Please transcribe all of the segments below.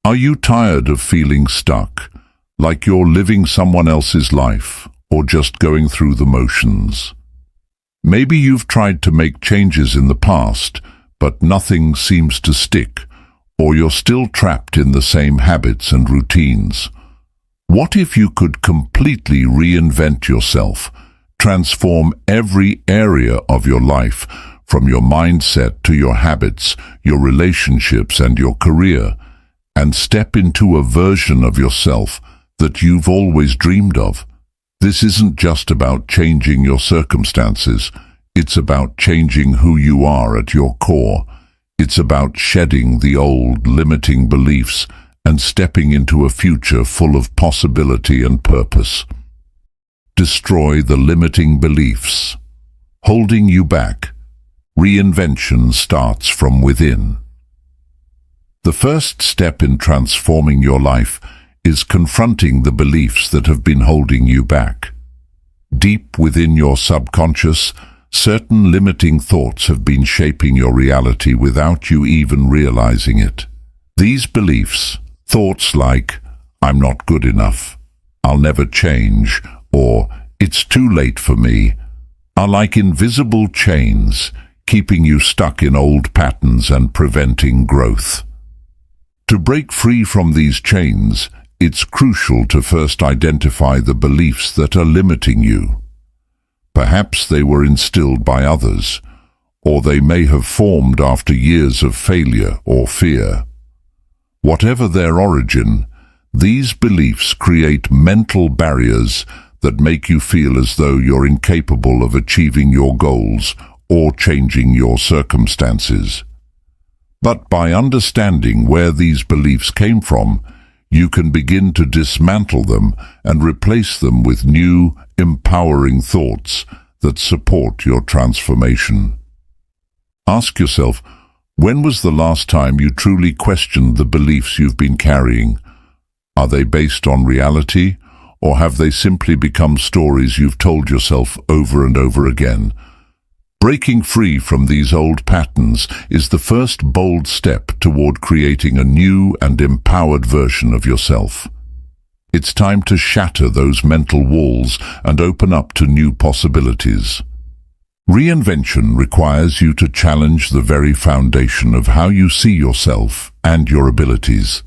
Are you tired of feeling stuck, like you're living someone else's life, or just going through the motions? Maybe you've tried to make changes in the past, but nothing seems to stick, or you're still trapped in the same habits and routines. What if you could completely reinvent yourself, transform every area of your life, from your mindset to your habits, your relationships and your career, and step into a version of yourself that you've always dreamed of? This isn't just about changing your circumstances. It's about changing who you are at your core. It's about shedding the old, limiting beliefs and stepping into a future full of possibility and purpose. Destroy the limiting beliefs holding you back. Reinvention starts from within. The first step in transforming your life is confronting the beliefs that have been holding you back. Deep within your subconscious, certain limiting thoughts have been shaping your reality without you even realizing it. These beliefs, thoughts like, "I'm not good enough," "I'll never change," or "it's too late for me," are like invisible chains, keeping you stuck in old patterns and preventing growth. To break free from these chains, it's crucial to first identify the beliefs that are limiting you. Perhaps they were instilled by others, or they may have formed after years of failure or fear. Whatever their origin, these beliefs create mental barriers that make you feel as though you're incapable of achieving your goals or changing your circumstances. But by understanding where these beliefs came from, you can begin to dismantle them and replace them with new, empowering thoughts that support your transformation. Ask yourself, when was the last time you truly questioned the beliefs you've been carrying? Are they based on reality, or have they simply become stories you've told yourself over and over again? Breaking free from these old patterns is the first bold step toward creating a new and empowered version of yourself. It's time to shatter those mental walls and open up to new possibilities. Reinvention requires you to challenge the very foundation of how you see yourself and your abilities.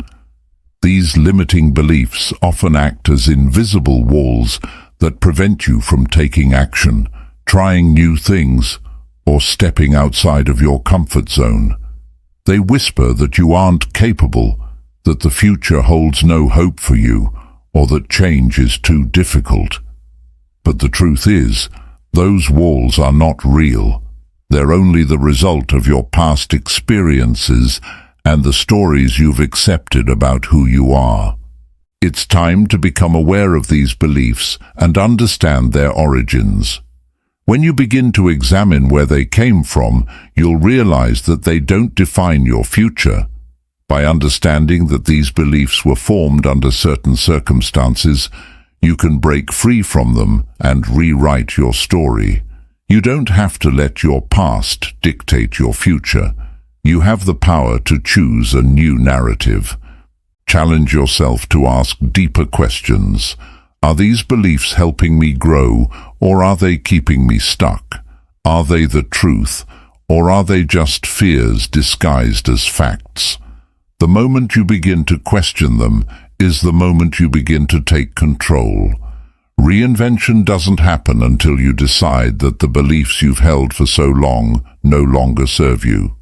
These limiting beliefs often act as invisible walls that prevent you from taking action, trying new things, or stepping outside of your comfort zone. They whisper that you aren't capable, that the future holds no hope for you, or that change is too difficult. But the truth is, those walls are not real. They're only the result of your past experiences and the stories you've accepted about who you are. It's time to become aware of these beliefs and understand their origins. When you begin to examine where they came from, you'll realize that they don't define your future. By understanding that these beliefs were formed under certain circumstances, you can break free from them and rewrite your story. You don't have to let your past dictate your future. You have the power to choose a new narrative. Challenge yourself to ask deeper questions. Are these beliefs helping me grow, or are they keeping me stuck? Are they the truth, or are they just fears disguised as facts? The moment you begin to question them is the moment you begin to take control. Reinvention doesn't happen until you decide that the beliefs you've held for so long no longer serve you.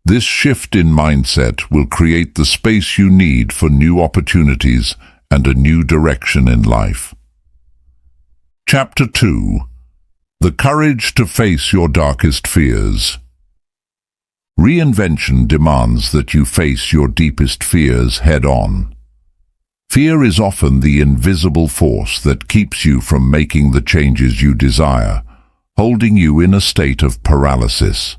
This shift in mindset will create the space you need for new opportunities and a new direction in life. Chapter 2. The courage to face your darkest fears. Reinvention demands that you face your deepest fears head-on. Fear is often the invisible force that keeps you from making the changes you desire, holding you in a state of paralysis.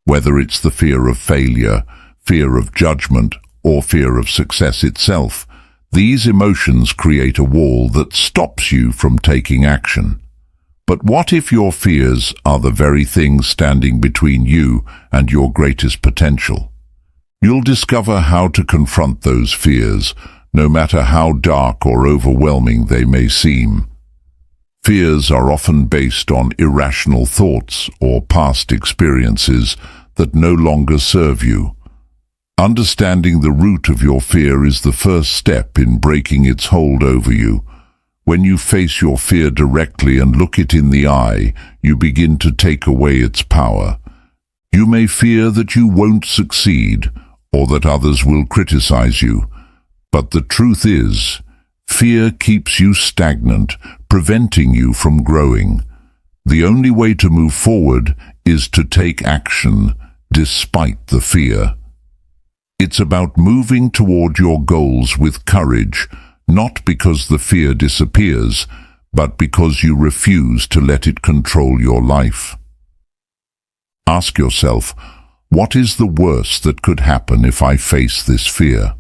Whether it's the fear of failure, fear of judgment, or fear of success itself, these emotions create a wall that stops you from taking action. But what if your fears are the very things standing between you and your greatest potential? You'll discover how to confront those fears, no matter how dark or overwhelming they may seem. Fears are often based on irrational thoughts or past experiences that no longer serve you. Understanding the root of your fear is the first step in breaking its hold over you. When you face your fear directly and look it in the eye, you begin to take away its power. You may fear that you won't succeed, or that others will criticize you. But the truth is, fear keeps you stagnant, preventing you from growing. The only way to move forward is to take action, despite the fear. It's about moving toward your goals with courage, not because the fear disappears, but because you refuse to let it control your life. Ask yourself, what is the worst that could happen if I face this fear?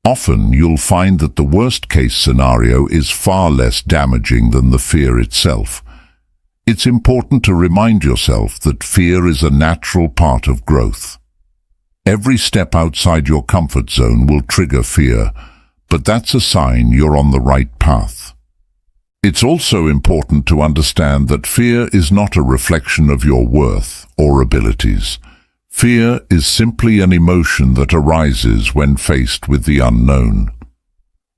Often you'll find that the worst-case scenario is far less damaging than the fear itself. It's important to remind yourself that fear is a natural part of growth. Every step outside your comfort zone will trigger fear, but that's a sign you're on the right path. It's also important to understand that fear is not a reflection of your worth or abilities. Fear is simply an emotion that arises when faced with the unknown.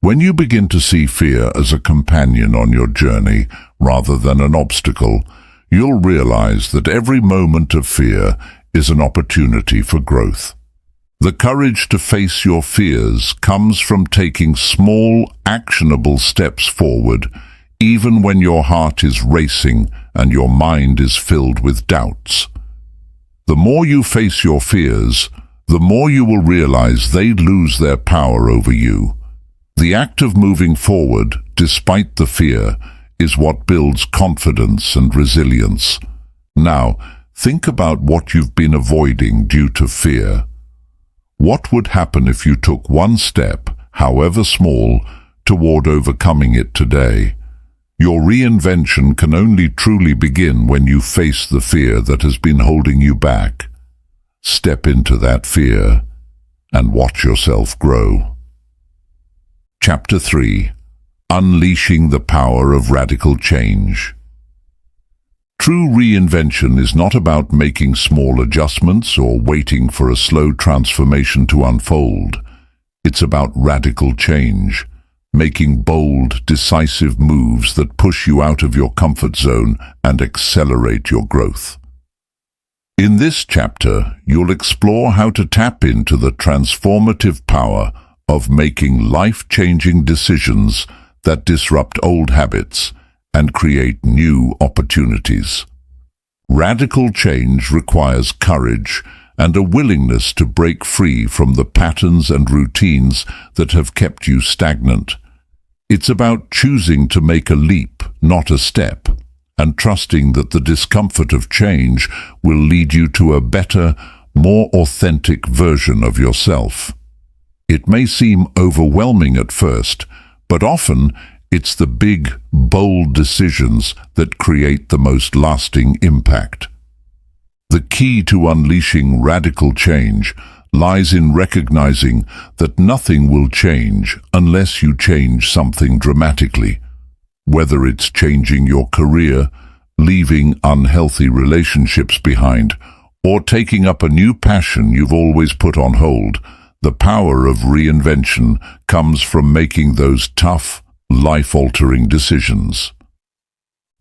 When you begin to see fear as a companion on your journey rather than an obstacle, you'll realize that every moment of fear is an opportunity for growth. The courage to face your fears comes from taking small, actionable steps forward, even when your heart is racing and your mind is filled with doubts. The more you face your fears, the more you will realize they lose their power over you. The act of moving forward, despite the fear, is what builds confidence and resilience. Now, think about what you've been avoiding due to fear. What would happen if you took one step, however small, toward overcoming it today? Your reinvention can only truly begin when you face the fear that has been holding you back. Step into that fear and watch yourself grow. Chapter 3. Unleashing the Power of Radical Change. True reinvention is not about making small adjustments or waiting for a slow transformation to unfold. It's about radical change, making bold, decisive moves that push you out of your comfort zone and accelerate your growth. In this chapter, you'll explore how to tap into the transformative power of making life-changing decisions that disrupt old habits and create new opportunities. Radical change requires courage and a willingness to break free from the patterns and routines that have kept you stagnant. It's about choosing to make a leap, not a step, and trusting that the discomfort of change will lead you to a better, more authentic version of yourself. It may seem overwhelming at first, but often it's the big, bold decisions that create the most lasting impact. The key to unleashing radical change lies in recognizing that nothing will change unless you change something dramatically. Whether it's changing your career, leaving unhealthy relationships behind, or taking up a new passion you've always put on hold, the power of reinvention comes from making those tough, life-altering decisions.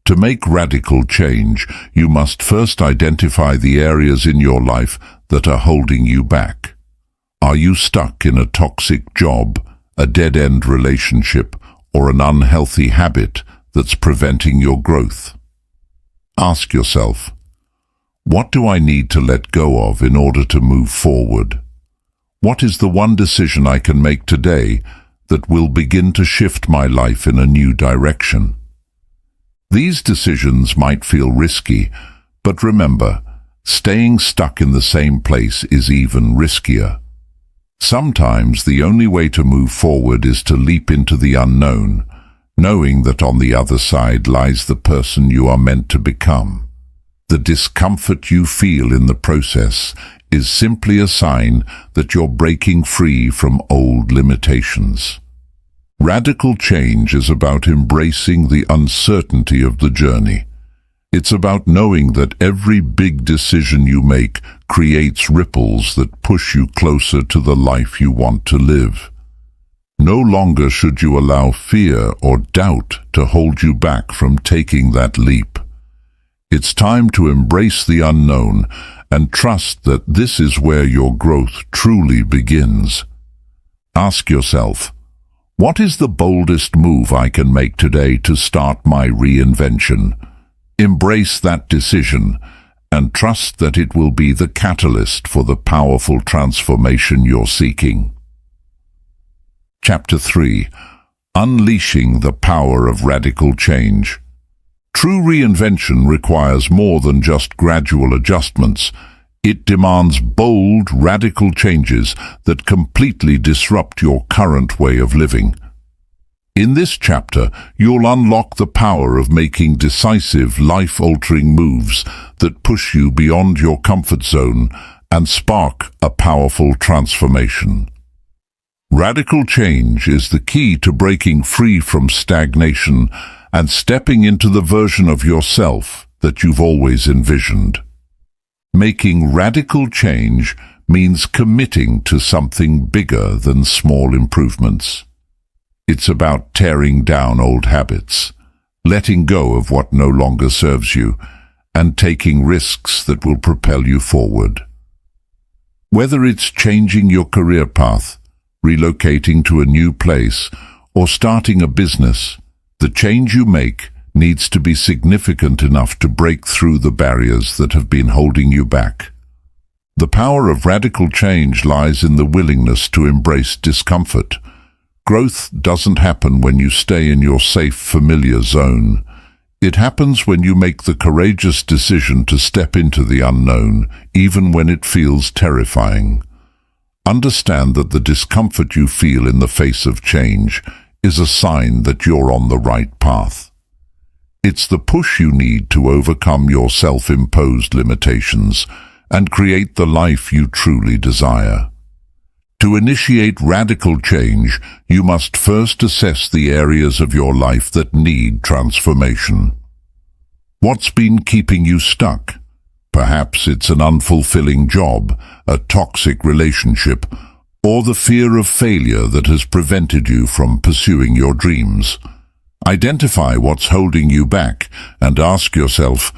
To make radical change, you must first identify the areas in your life that are holding you back. Are you stuck in a toxic job, a dead-end relationship, or an unhealthy habit that's preventing your growth? Ask yourself, what do I need to let go of in order to move forward? What is the one decision I can make today that will begin to shift my life in a new direction? These decisions might feel risky, but remember, staying stuck in the same place is even riskier. Sometimes the only way to move forward is to leap into the unknown, knowing that on the other side lies the person you are meant to become. The discomfort you feel in the process is simply a sign that you're breaking free from old limitations. Radical change is about embracing the uncertainty of the journey. It's about knowing that every big decision you make creates ripples that push you closer to the life you want to live. No longer should you allow fear or doubt to hold you back from taking that leap. It's time to embrace the unknown and trust that this is where your growth truly begins. Ask yourself, what is the boldest move I can make today to start my reinvention? Embrace that decision and trust that it will be the catalyst for the powerful transformation you're seeking. Chapter 3. Unleashing the Power of Radical Change. True reinvention requires more than just gradual adjustments. It demands bold, radical changes that completely disrupt your current way of living. In this chapter, you'll unlock the power of making decisive, life-altering moves that push you beyond your comfort zone and spark a powerful transformation. Radical change is the key to breaking free from stagnation and stepping into the version of yourself that you've always envisioned. Making radical change means committing to something bigger than small improvements. It's about tearing down old habits, letting go of what no longer serves you, and taking risks that will propel you forward. Whether it's changing your career path, relocating to a new place, or starting a business, the change you make needs to be significant enough to break through the barriers that have been holding you back. The power of radical change lies in the willingness to embrace discomfort. Growth doesn't happen when you stay in your safe, familiar zone. It happens when you make the courageous decision to step into the unknown, even when it feels terrifying. Understand that the discomfort you feel in the face of change is a sign that you're on the right path. It's the push you need to overcome your self-imposed limitations and create the life you truly desire. To initiate radical change, you must first assess the areas of your life that need transformation. What's been keeping you stuck? Perhaps it's an unfulfilling job, a toxic relationship, or the fear of failure that has prevented you from pursuing your dreams. Identify what's holding you back and ask yourself,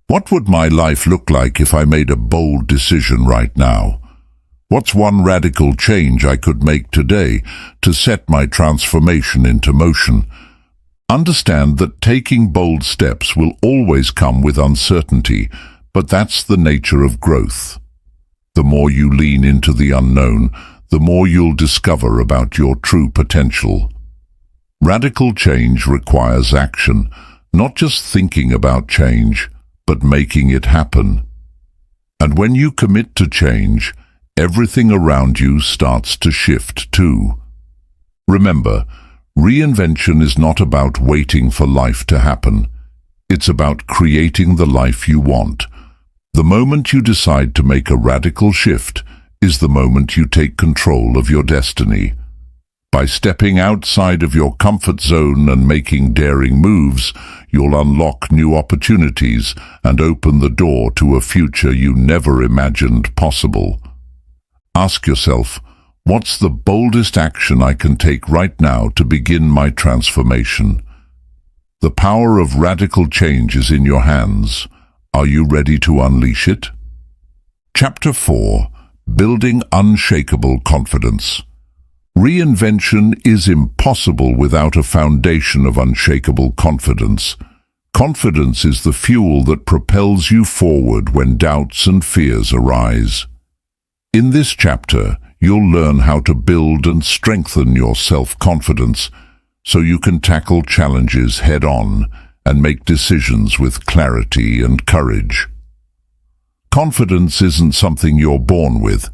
what would my life look like if I made a bold decision right now? What's one radical change I could make today to set my transformation into motion? Understand that taking bold steps will always come with uncertainty, but that's the nature of growth. The more you lean into the unknown, the more you'll discover about your true potential. Radical change requires action, not just thinking about change, but making it happen. And when you commit to change, everything around you starts to shift too. Remember, reinvention is not about waiting for life to happen. It's about creating the life you want. The moment you decide to make a radical shift is the moment you take control of your destiny. By stepping outside of your comfort zone and making daring moves, you'll unlock new opportunities and open the door to a future you never imagined possible. Ask yourself, what's the boldest action I can take right now to begin my transformation? The power of radical change is in your hands. Are you ready to unleash it? Chapter 4. Building Unshakable Confidence. Reinvention is impossible without a foundation of unshakable confidence. Confidence is the fuel that propels you forward when doubts and fears arise. In this chapter, you'll learn how to build and strengthen your self-confidence so you can tackle challenges head-on and make decisions with clarity and courage. Confidence isn't something you're born with.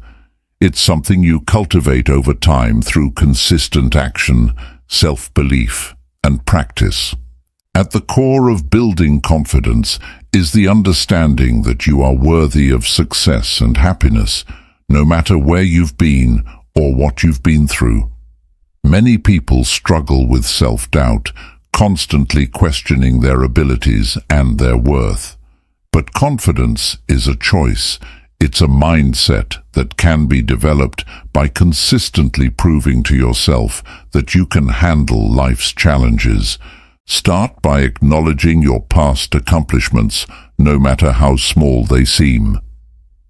It's something you cultivate over time through consistent action, self-belief, and practice. At the core of building confidence is the understanding that you are worthy of success and happiness, no matter where you've been or what you've been through. Many people struggle with self-doubt, constantly questioning their abilities and their worth. But confidence is a choice. It's a mindset that can be developed by consistently proving to yourself that you can handle life's challenges. Start by acknowledging your past accomplishments, no matter how small they seem.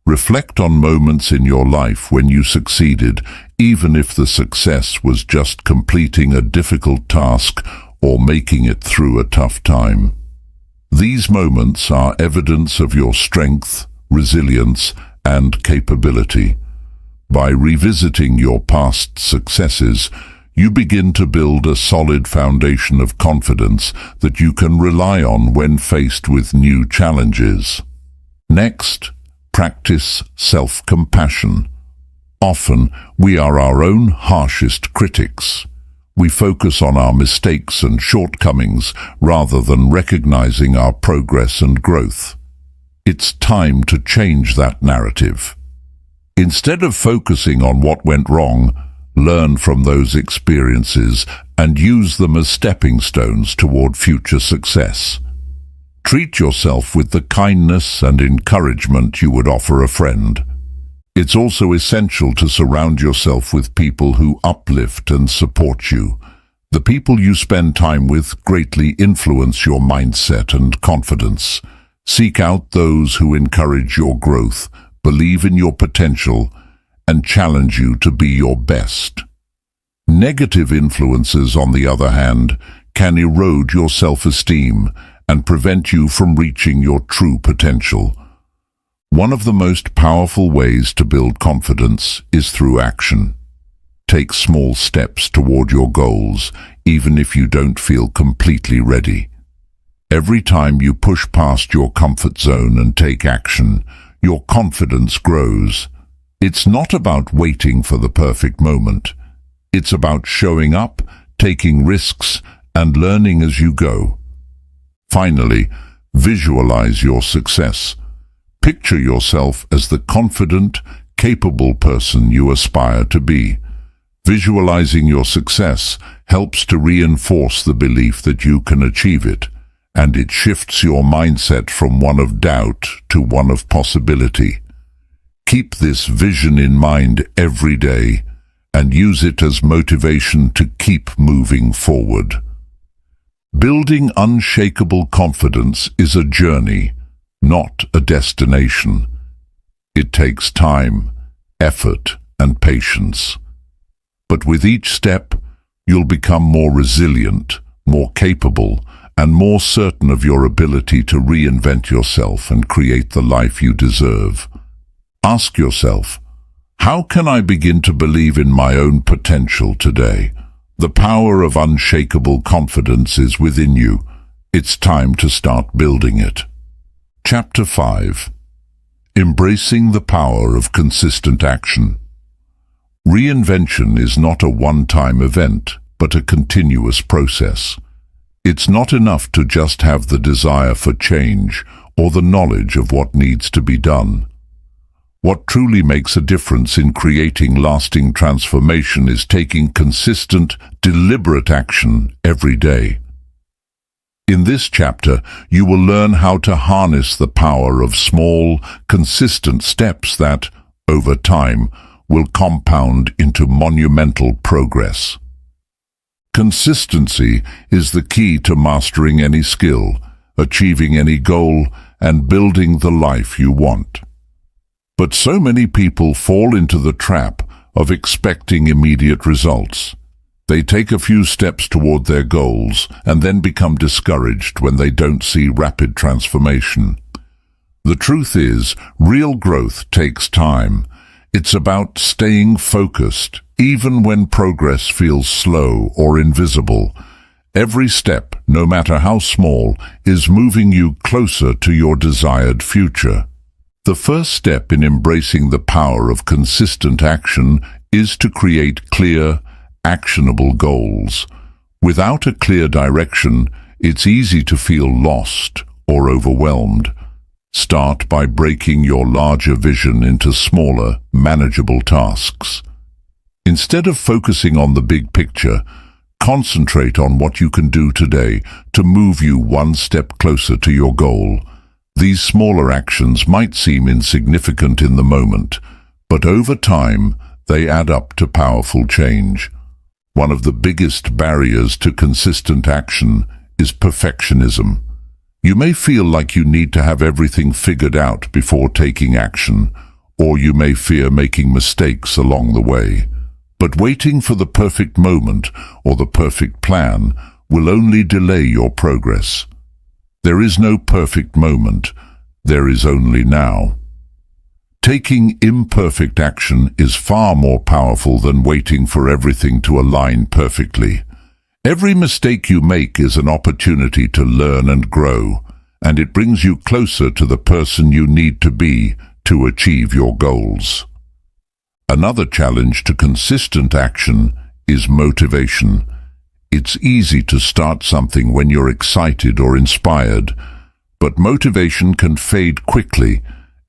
Reflect on moments in your life when you succeeded, even if the success was just completing a difficult task or making it through a tough time. These moments are evidence of your strength, resilience, and capability. By revisiting your past successes, you begin to build a solid foundation of confidence that you can rely on when faced with new challenges. Next, practice self-compassion. Often, we are our own harshest critics. We focus on our mistakes and shortcomings rather than recognizing our progress and growth. It's time to change that narrative. Instead of focusing on what went wrong, learn from those experiences and use them as stepping stones toward future success. Treat yourself with the kindness and encouragement you would offer a friend. It's also essential to surround yourself with people who uplift and support you. The people you spend time with greatly influence your mindset and confidence. Seek out those who encourage your growth, believe in your potential, and challenge you to be your best. Negative influences, on the other hand, can erode your self-esteem and prevent you from reaching your true potential. One of the most powerful ways to build confidence is through action. Take small steps toward your goals, even if you don't feel completely ready. Every time you push past your comfort zone and take action, your confidence grows. It's not about waiting for the perfect moment. It's about showing up, taking risks, and learning as you go. Finally, visualize your success. Picture yourself as the confident, capable person you aspire to be. Visualizing your success helps to reinforce the belief that you can achieve it, and it shifts your mindset from one of doubt to one of possibility. Keep this vision in mind every day and use it as motivation to keep moving forward. Building unshakable confidence is a journey, not a destination. It takes time, effort, and patience. But with each step, you'll become more resilient, more capable, and more certain of your ability to reinvent yourself and create the life you deserve. Ask yourself, how can I begin to believe in my own potential today? The power of unshakable confidence is within you. It's time to start building it. Chapter 5. Embracing the power of consistent action. Reinvention is not a one-time event, but a continuous process. It's not enough to just have the desire for change or the knowledge of what needs to be done. What truly makes a difference in creating lasting transformation is taking consistent, deliberate action every day. In this chapter, you will learn how to harness the power of small, consistent steps that, over time, will compound into monumental progress. Consistency is the key to mastering any skill, achieving any goal, and building the life you want. But so many people fall into the trap of expecting immediate results. They take a few steps toward their goals and then become discouraged when they don't see rapid transformation. The truth is, real growth takes time. It's about staying focused, even when progress feels slow or invisible. Every step, no matter how small, is moving you closer to your desired future. The first step in embracing the power of consistent action is to create clear, actionable goals. Without a clear direction, it's easy to feel lost or overwhelmed. Start by breaking your larger vision into smaller, manageable tasks. Instead of focusing on the big picture, concentrate on what you can do today to move you one step closer to your goal. These smaller actions might seem insignificant in the moment, but over time, they add up to powerful change. One of the biggest barriers to consistent action is perfectionism. You may feel like you need to have everything figured out before taking action, or you may fear making mistakes along the way. But waiting for the perfect moment or the perfect plan will only delay your progress. There is no perfect moment, there is only now. Taking imperfect action is far more powerful than waiting for everything to align perfectly. Every mistake you make is an opportunity to learn and grow, and it brings you closer to the person you need to be to achieve your goals. Another challenge to consistent action is motivation. It's easy to start something when you're excited or inspired, but motivation can fade quickly,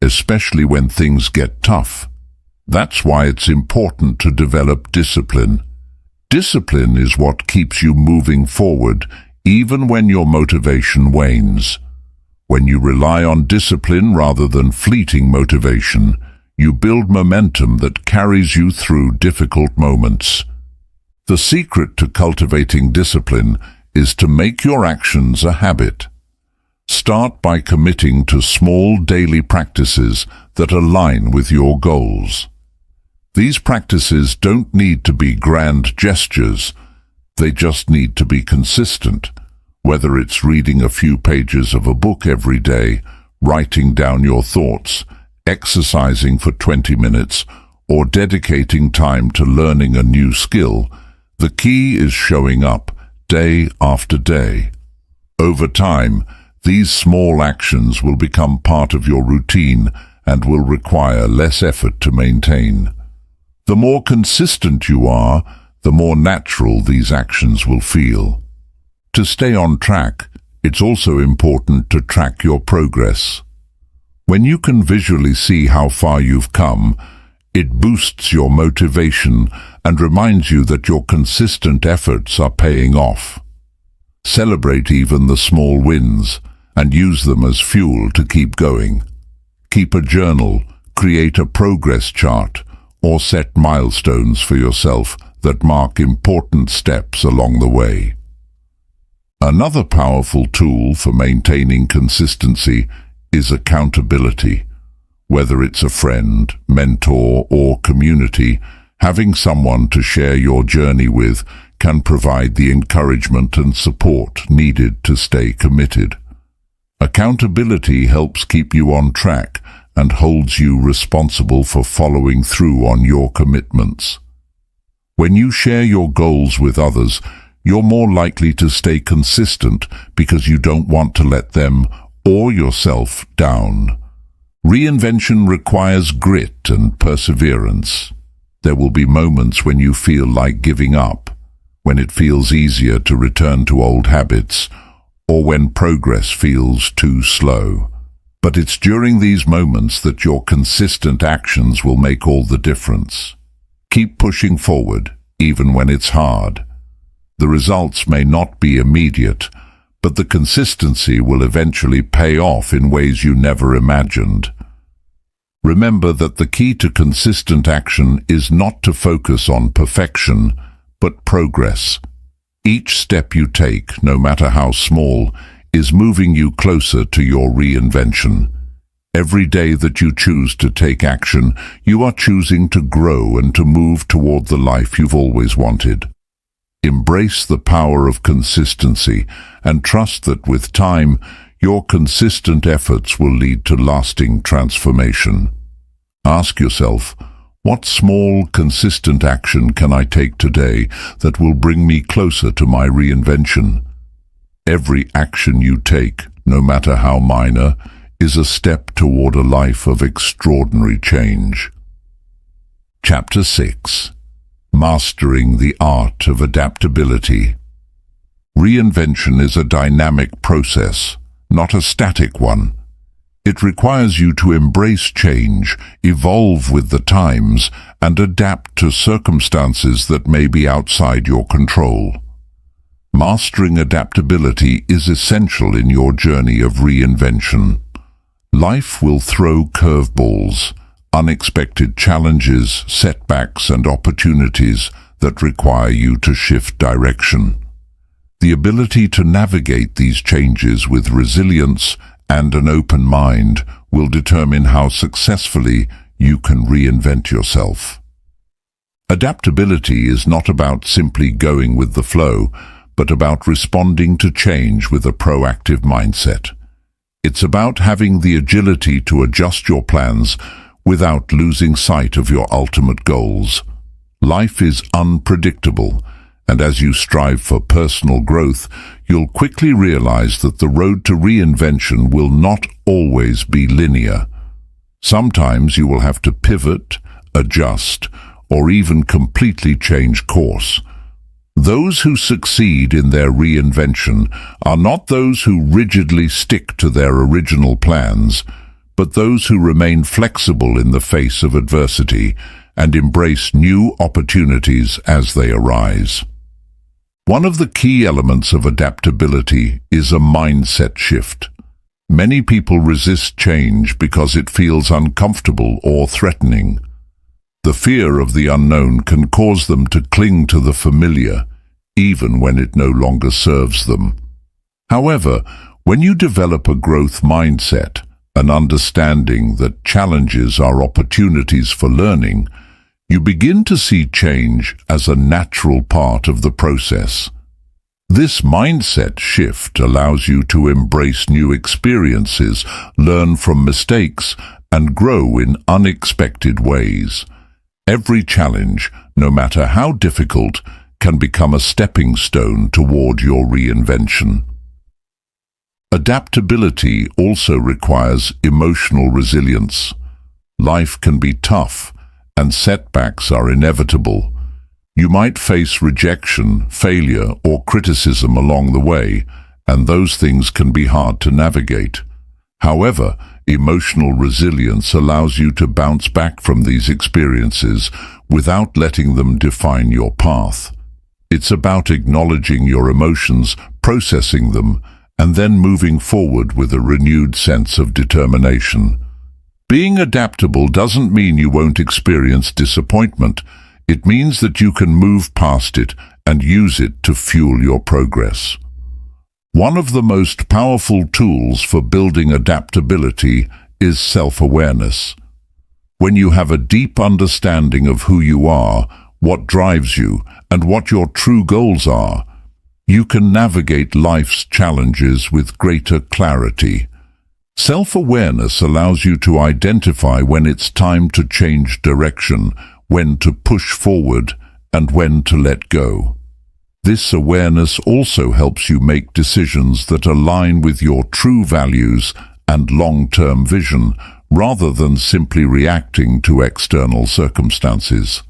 especially when things get tough. That's why it's important to develop discipline. Discipline is what keeps you moving forward, even when your motivation wanes. When you rely on discipline rather than fleeting motivation, you build momentum that carries you through difficult moments. The secret to cultivating discipline is to make your actions a habit. Start by committing to small daily practices that align with your goals. These practices don't need to be grand gestures, they just need to be consistent. Whether it's reading a few pages of a book every day, writing down your thoughts, exercising for 20 minutes, or dedicating time to learning a new skill, the key is showing up day after day. Over time, these small actions will become part of your routine and will require less effort to maintain. The more consistent you are, the more natural these actions will feel. To stay on track, it's also important to track your progress. When you can visually see how far you've come, it boosts your motivation and reminds you that your consistent efforts are paying off. Celebrate even the small wins and use them as fuel to keep going. Keep a journal, create a progress chart, or set milestones for yourself that mark important steps along the way. Another powerful tool for maintaining consistency is accountability. Whether it's a friend, mentor, or community, having someone to share your journey with can provide the encouragement and support needed to stay committed. Accountability helps keep you on track and holds you responsible for following through on your commitments. When you share your goals with others, you're more likely to stay consistent because you don't want to let them or yourself down. Reinvention requires grit and perseverance. There will be moments when you feel like giving up, when it feels easier to return to old habits, or when progress feels too slow. But it's during these moments that your consistent actions will make all the difference. Keep pushing forward, even when it's hard. The results may not be immediate, but the consistency will eventually pay off in ways you never imagined. Remember that the key to consistent action is not to focus on perfection, but progress. Each step you take, no matter how small, is moving you closer to your reinvention. Every day that you choose to take action, you are choosing to grow and to move toward the life you've always wanted. Embrace the power of consistency and trust that with time, your consistent efforts will lead to lasting transformation. Ask yourself, what small, consistent action can I take today that will bring me closer to my reinvention? Every action you take, no matter how minor, is a step toward a life of extraordinary change. Chapter 6. Mastering the Art of Adaptability. Reinvention is a dynamic process, not a static one. It requires you to embrace change, evolve with the times, and adapt to circumstances that may be outside your control. Mastering adaptability is essential in your journey of reinvention. Life will throw curveballs, unexpected challenges, setbacks, and opportunities that require you to shift direction. The ability to navigate these changes with resilience and an open mind will determine how successfully you can reinvent yourself. Adaptability is not about simply going with the flow, but about responding to change with a proactive mindset. It's about having the agility to adjust your plans without losing sight of your ultimate goals. Life is unpredictable, and as you strive for personal growth, you'll quickly realize that the road to reinvention will not always be linear. Sometimes you will have to pivot, adjust, or even completely change course. Those who succeed in their reinvention are not those who rigidly stick to their original plans, but those who remain flexible in the face of adversity and embrace new opportunities as they arise. One of the key elements of adaptability is a mindset shift. Many people resist change because it feels uncomfortable or threatening. The fear of the unknown can cause them to cling to the familiar, even when it no longer serves them. However, when you develop a growth mindset, an understanding that challenges are opportunities for learning, you begin to see change as a natural part of the process. This mindset shift allows you to embrace new experiences, learn from mistakes, and grow in unexpected ways. Every challenge, no matter how difficult, can become a stepping stone toward your reinvention. Adaptability also requires emotional resilience. Life can be tough, and setbacks are inevitable. You might face rejection, failure, or criticism along the way, and those things can be hard to navigate. However, emotional resilience allows you to bounce back from these experiences without letting them define your path. It's about acknowledging your emotions, processing them, and then moving forward with a renewed sense of determination. Being adaptable doesn't mean you won't experience disappointment. It means that you can move past it and use it to fuel your progress. One of the most powerful tools for building adaptability is self-awareness. When you have a deep understanding of who you are, what drives you, and what your true goals are, you can navigate life's challenges with greater clarity. Self-awareness allows you to identify when it's time to change direction, when to push forward, and when to let go. This awareness also helps you make decisions that align with your true values and long-term vision, rather than simply reacting to external circumstances.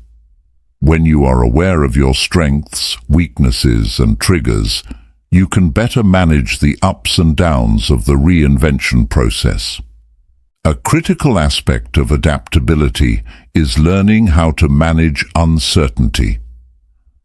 When you are aware of your strengths, weaknesses, and triggers, you can better manage the ups and downs of the reinvention process. A critical aspect of adaptability is learning how to manage uncertainty.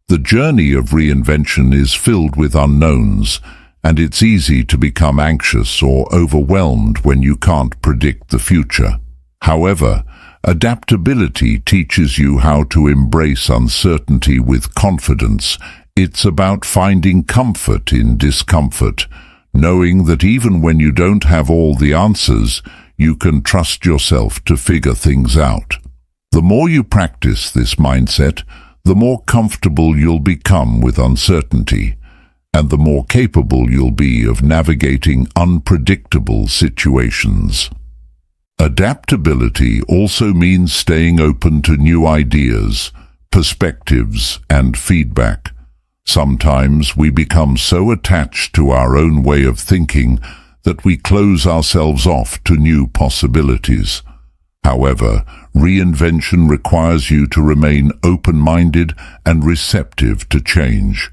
The journey of reinvention is filled with unknowns, and it's easy to become anxious or overwhelmed when you can't predict the future. However, adaptability teaches you how to embrace uncertainty with confidence. It's about finding comfort in discomfort, knowing that even when you don't have all the answers, you can trust yourself to figure things out. The more you practice this mindset, the more comfortable you'll become with uncertainty, and the more capable you'll be of navigating unpredictable situations. Adaptability also means staying open to new ideas, perspectives, and feedback. Sometimes we become so attached to our own way of thinking that we close ourselves off to new possibilities. However, reinvention requires you to remain open-minded and receptive to change.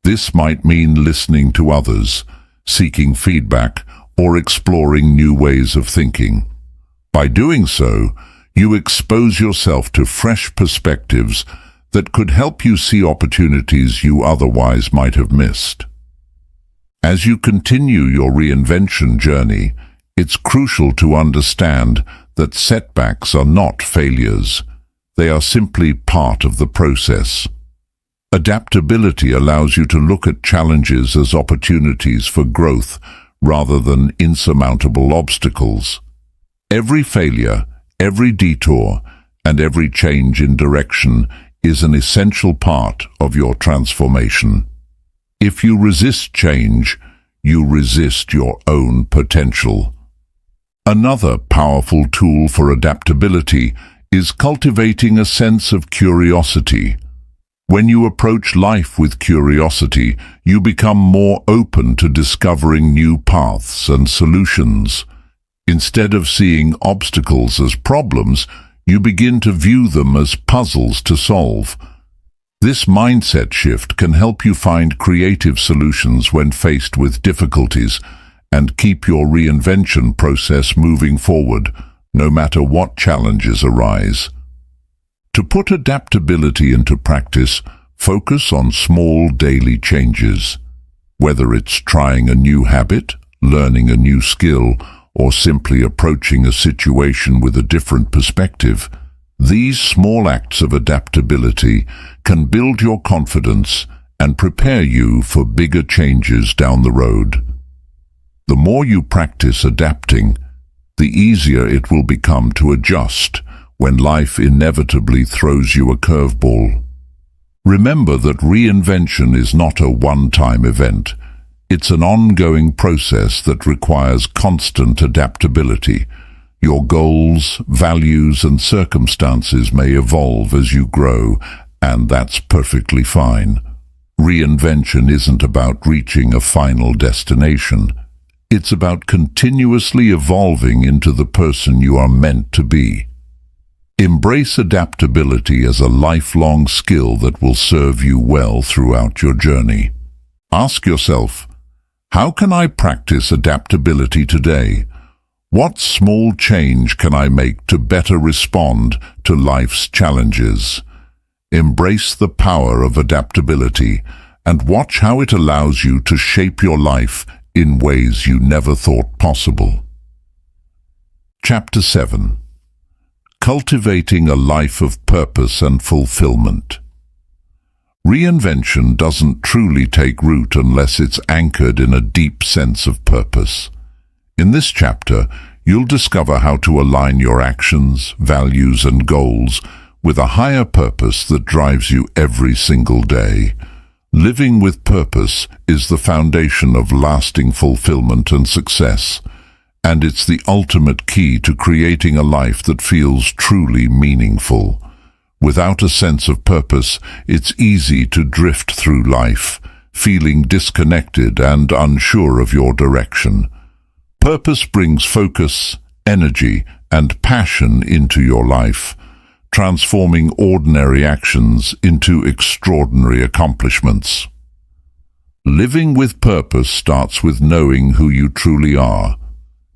This might mean listening to others, seeking feedback, or exploring new ways of thinking. By doing so, you expose yourself to fresh perspectives that could help you see opportunities you otherwise might have missed. As you continue your reinvention journey, it's crucial to understand that setbacks are not failures. They are simply part of the process. Adaptability allows you to look at challenges as opportunities for growth rather than insurmountable obstacles. Every failure, every detour, and every change in direction is an essential part of your transformation. If you resist change, you resist your own potential. Another powerful tool for adaptability is cultivating a sense of curiosity. When you approach life with curiosity, you become more open to discovering new paths and solutions. Instead of seeing obstacles as problems, you begin to view them as puzzles to solve. This mindset shift can help you find creative solutions when faced with difficulties and keep your reinvention process moving forward, no matter what challenges arise. To put adaptability into practice, focus on small daily changes. Whether it's trying a new habit, learning a new skill, or simply approaching a situation with a different perspective, these small acts of adaptability can build your confidence and prepare you for bigger changes down the road. The more you practice adapting, the easier it will become to adjust when life inevitably throws you a curveball. Remember that reinvention is not a one-time event. It's an ongoing process that requires constant adaptability. Your goals, values, and circumstances may evolve as you grow, and that's perfectly fine. Reinvention isn't about reaching a final destination. It's about continuously evolving into the person you are meant to be. Embrace adaptability as a lifelong skill that will serve you well throughout your journey. Ask yourself, how can I practice adaptability today? What small change can I make to better respond to life's challenges? Embrace the power of adaptability and watch how it allows you to shape your life in ways you never thought possible. Chapter 7. Cultivating a life of purpose and fulfillment. Reinvention doesn't truly take root unless it's anchored in a deep sense of purpose. In this chapter, you'll discover how to align your actions, values, and goals with a higher purpose that drives you every single day. Living with purpose is the foundation of lasting fulfillment and success, and it's the ultimate key to creating a life that feels truly meaningful. Without a sense of purpose, it's easy to drift through life, feeling disconnected and unsure of your direction. Purpose brings focus, energy, and passion into your life, transforming ordinary actions into extraordinary accomplishments. Living with purpose starts with knowing who you truly are.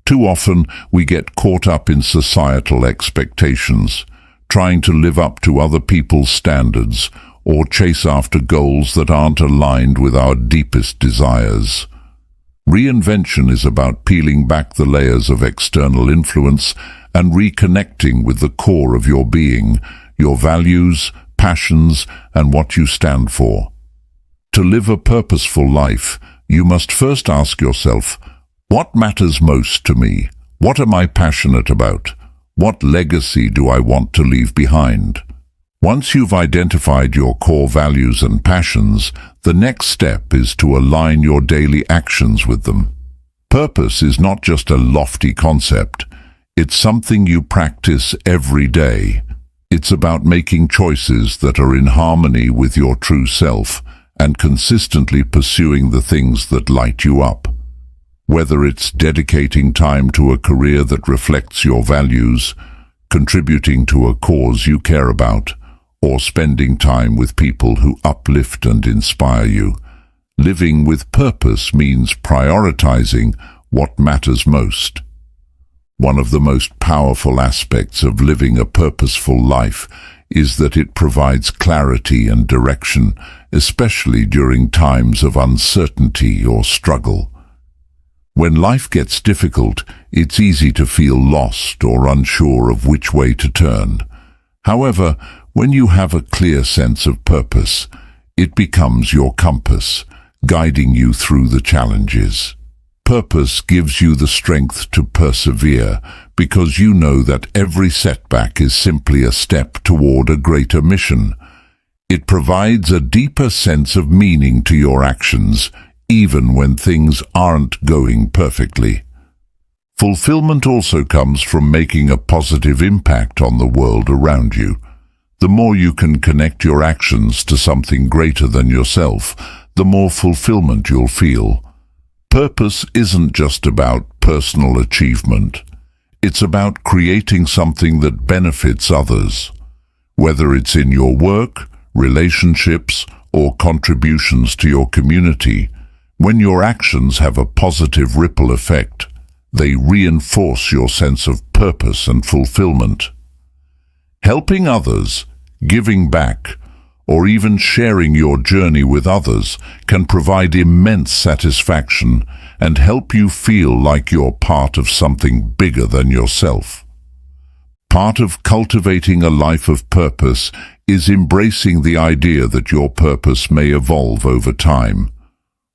Too often, we get caught up in societal expectations, trying to live up to other people's standards or chase after goals that aren't aligned with our deepest desires. Reinvention is about peeling back the layers of external influence and reconnecting with the core of your being, your values, passions, and what you stand for. To live a purposeful life, you must first ask yourself, what matters most to me? What am I passionate about? What legacy do I want to leave behind? Once you've identified your core values and passions, the next step is to align your daily actions with them. Purpose is not just a lofty concept. It's something you practice every day. It's about making choices that are in harmony with your true self and consistently pursuing the things that light you up. Whether it's dedicating time to a career that reflects your values, contributing to a cause you care about, or spending time with people who uplift and inspire you, Living with purpose means prioritizing what matters most. One of the most powerful aspects of living a purposeful life is that it provides clarity and direction, especially during times of uncertainty or struggle. When life gets difficult, it's easy to feel lost or unsure of which way to turn. However, when you have a clear sense of purpose, it becomes your compass, guiding you through the challenges. Purpose gives you the strength to persevere because you know that every setback is simply a step toward a greater mission. It provides a deeper sense of meaning to your actions, even when things aren't going perfectly. Fulfillment also comes from making a positive impact on the world around you. The more you can connect your actions to something greater than yourself, the more fulfillment you'll feel. Purpose isn't just about personal achievement. It's about creating something that benefits others. Whether it's in your work, relationships, or contributions to your community, when your actions have a positive ripple effect, they reinforce your sense of purpose and fulfillment. Helping others, giving back, or even sharing your journey with others can provide immense satisfaction and help you feel like you're part of something bigger than yourself. Part of cultivating a life of purpose is embracing the idea that your purpose may evolve over time.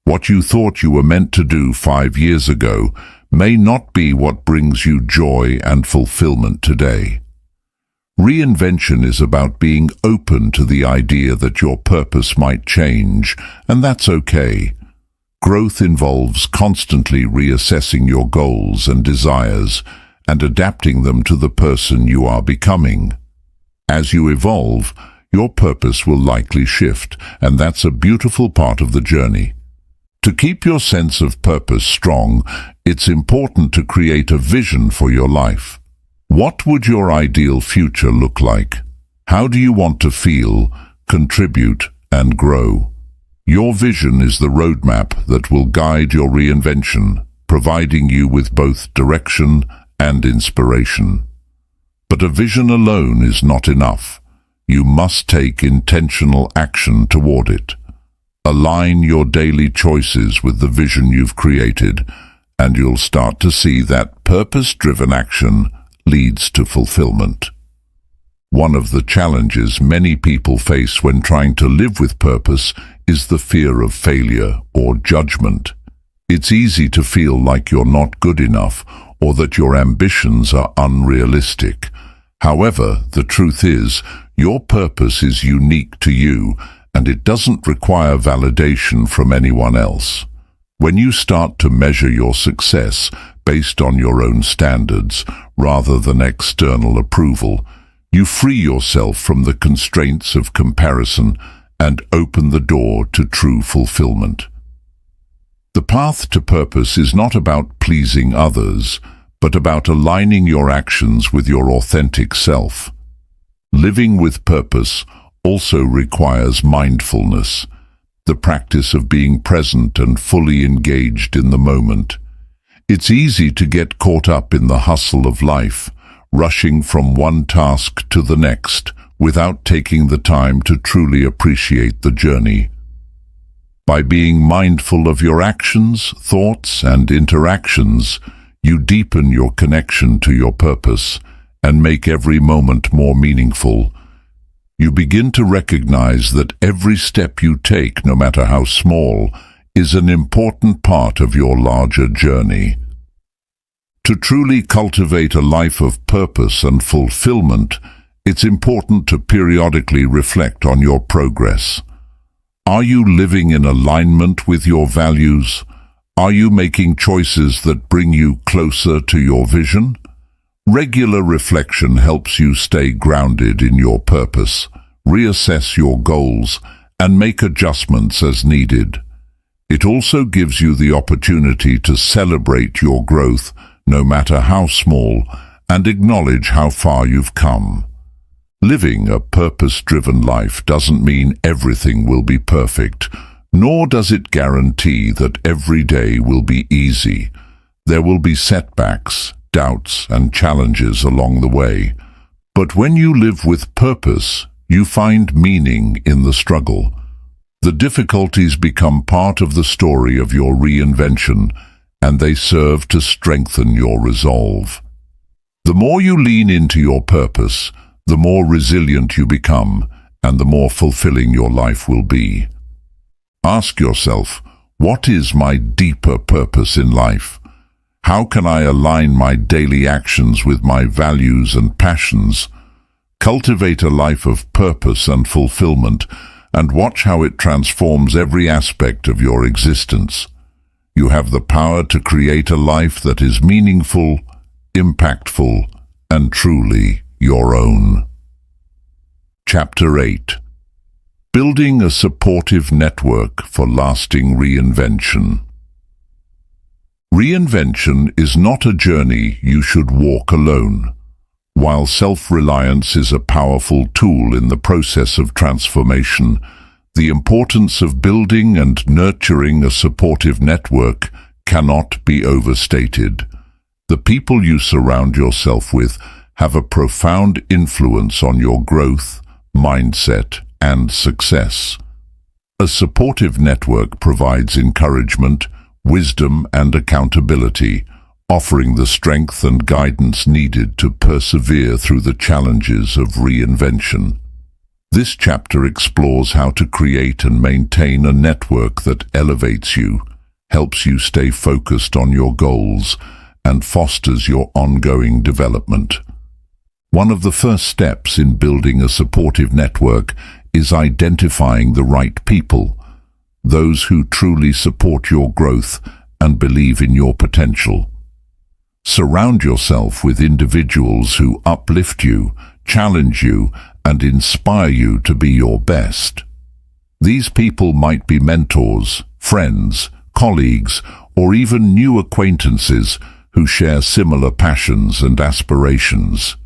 What you thought you were meant to do 5 years ago may not be what brings you joy and fulfillment today. Reinvention is about being open to the idea that your purpose might change, and that's okay. Growth involves constantly reassessing your goals and desires and adapting them to the person you are becoming. As you evolve, your purpose will likely shift, and that's a beautiful part of the journey. To keep your sense of purpose strong, it's important to create a vision for your life. What would your ideal future look like? How do you want to feel, contribute, and grow? Your vision is the roadmap that will guide your reinvention, providing you with both direction and inspiration. But a vision alone is not enough. You must take intentional action toward it. Align your daily choices with the vision you've created, and you'll start to see that purpose-driven action leads to fulfillment. One of the challenges many people face when trying to live with purpose is the fear of failure or judgment. It's easy to feel like you're not good enough or that your ambitions are unrealistic. However, the truth is, your purpose is unique to you, and it doesn't require validation from anyone else. When you start to measure your success based on your own standards, rather than external approval, you free yourself from the constraints of comparison and open the door to true fulfillment. The path to purpose is not about pleasing others, but about aligning your actions with your authentic self. Living with purpose also requires mindfulness, the practice of being present and fully engaged in the moment. It's easy to get caught up in the hustle of life, rushing from one task to the next without taking the time to truly appreciate the journey. By being mindful of your actions, thoughts, and interactions, you deepen your connection to your purpose and make every moment more meaningful. You begin to recognize that every step you take, no matter how small, is an important part of your larger journey. To truly cultivate a life of purpose and fulfillment, it's important to periodically reflect on your progress. Are you living in alignment with your values? Are you making choices that bring you closer to your vision? Regular reflection helps you stay grounded in your purpose, reassess your goals, and make adjustments as needed. It also gives you the opportunity to celebrate your growth, no matter how small, and acknowledge how far you've come. Living a purpose-driven life doesn't mean everything will be perfect, Nor does it guarantee that every day will be easy. There will be setbacks, doubts, and challenges along the way. But when you live with purpose, you find meaning in the struggle. The difficulties become part of the story of your reinvention, and they serve to strengthen your resolve. The more you lean into your purpose, the more resilient you become, and the more fulfilling your life will be. Ask yourself, what is my deeper purpose in life? How can I align my daily actions with my values and passions? Cultivate a life of purpose and fulfillment, and watch how it transforms every aspect of your existence. You have the power to create a life that is meaningful, impactful, and truly your own. Chapter 8. Building a supportive network for lasting reinvention. Reinvention is not a journey you should walk alone. While self-reliance is a powerful tool in the process of transformation, the importance of building and nurturing a supportive network cannot be overstated. The people you surround yourself with have a profound influence on your growth, mindset, and success. A supportive network provides encouragement, wisdom, and accountability, offering the strength and guidance needed to persevere through the challenges of reinvention. This chapter explores how to create and maintain a network that elevates you, helps you stay focused on your goals, and fosters your ongoing development. One of the first steps in building a supportive network is identifying the right people, those who truly support your growth and believe in your potential. Surround yourself with individuals who uplift you, challenge you, and inspire you to be your best. These people might be mentors, friends, colleagues, or even new acquaintances who share similar passions and aspirations.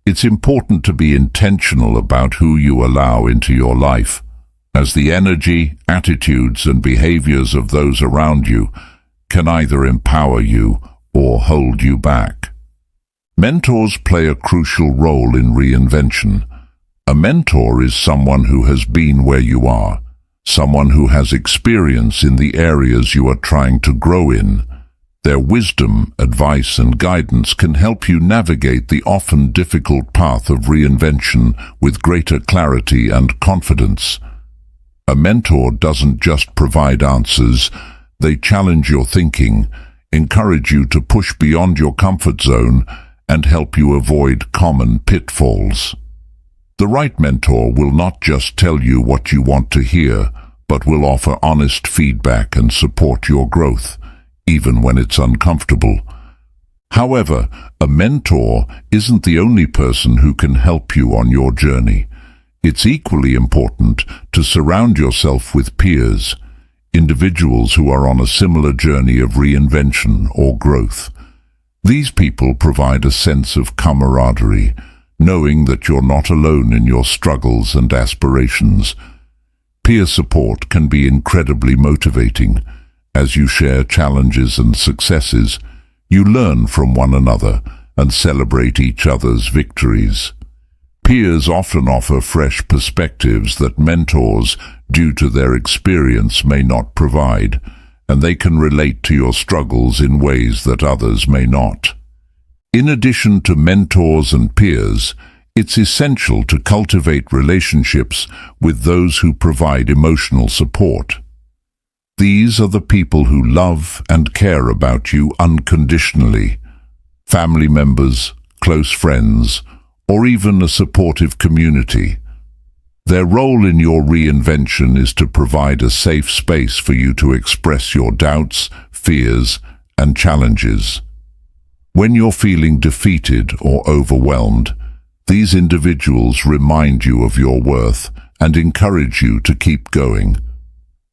It's important to be intentional about who you allow into your life, as the energy, attitudes, and behaviors of those around you can either empower you or hold you back. Mentors play a crucial role in reinvention. A mentor is someone who has been where you are, someone who has experience in the areas you are trying to grow in. Their wisdom, advice, and guidance can help you navigate the often difficult path of reinvention with greater clarity and confidence. A mentor doesn't just provide answers, they challenge your thinking, encourage you to push beyond your comfort zone, and help you avoid common pitfalls. The right mentor will not just tell you what you want to hear, but will offer honest feedback and support your growth, even when it's uncomfortable. However, a mentor isn't the only person who can help you on your journey. It's equally important to surround yourself with peers, individuals who are on a similar journey of reinvention or growth. These people provide a sense of camaraderie, knowing that you're not alone in your struggles and aspirations. Peer support can be incredibly motivating. As you share challenges and successes, you learn from one another and celebrate each other's victories. Peers often offer fresh perspectives that mentors, due to their experience, may not provide, and they can relate to your struggles in ways that others may not. In addition to mentors and peers, it's essential to cultivate relationships with those who provide emotional support. These are the people who love and care about you unconditionally. Family members, close friends, or even a supportive community. Their role in your reinvention is to provide a safe space for you to express your doubts, fears, and challenges. When you're feeling defeated or overwhelmed, these individuals remind you of your worth and encourage you to keep going.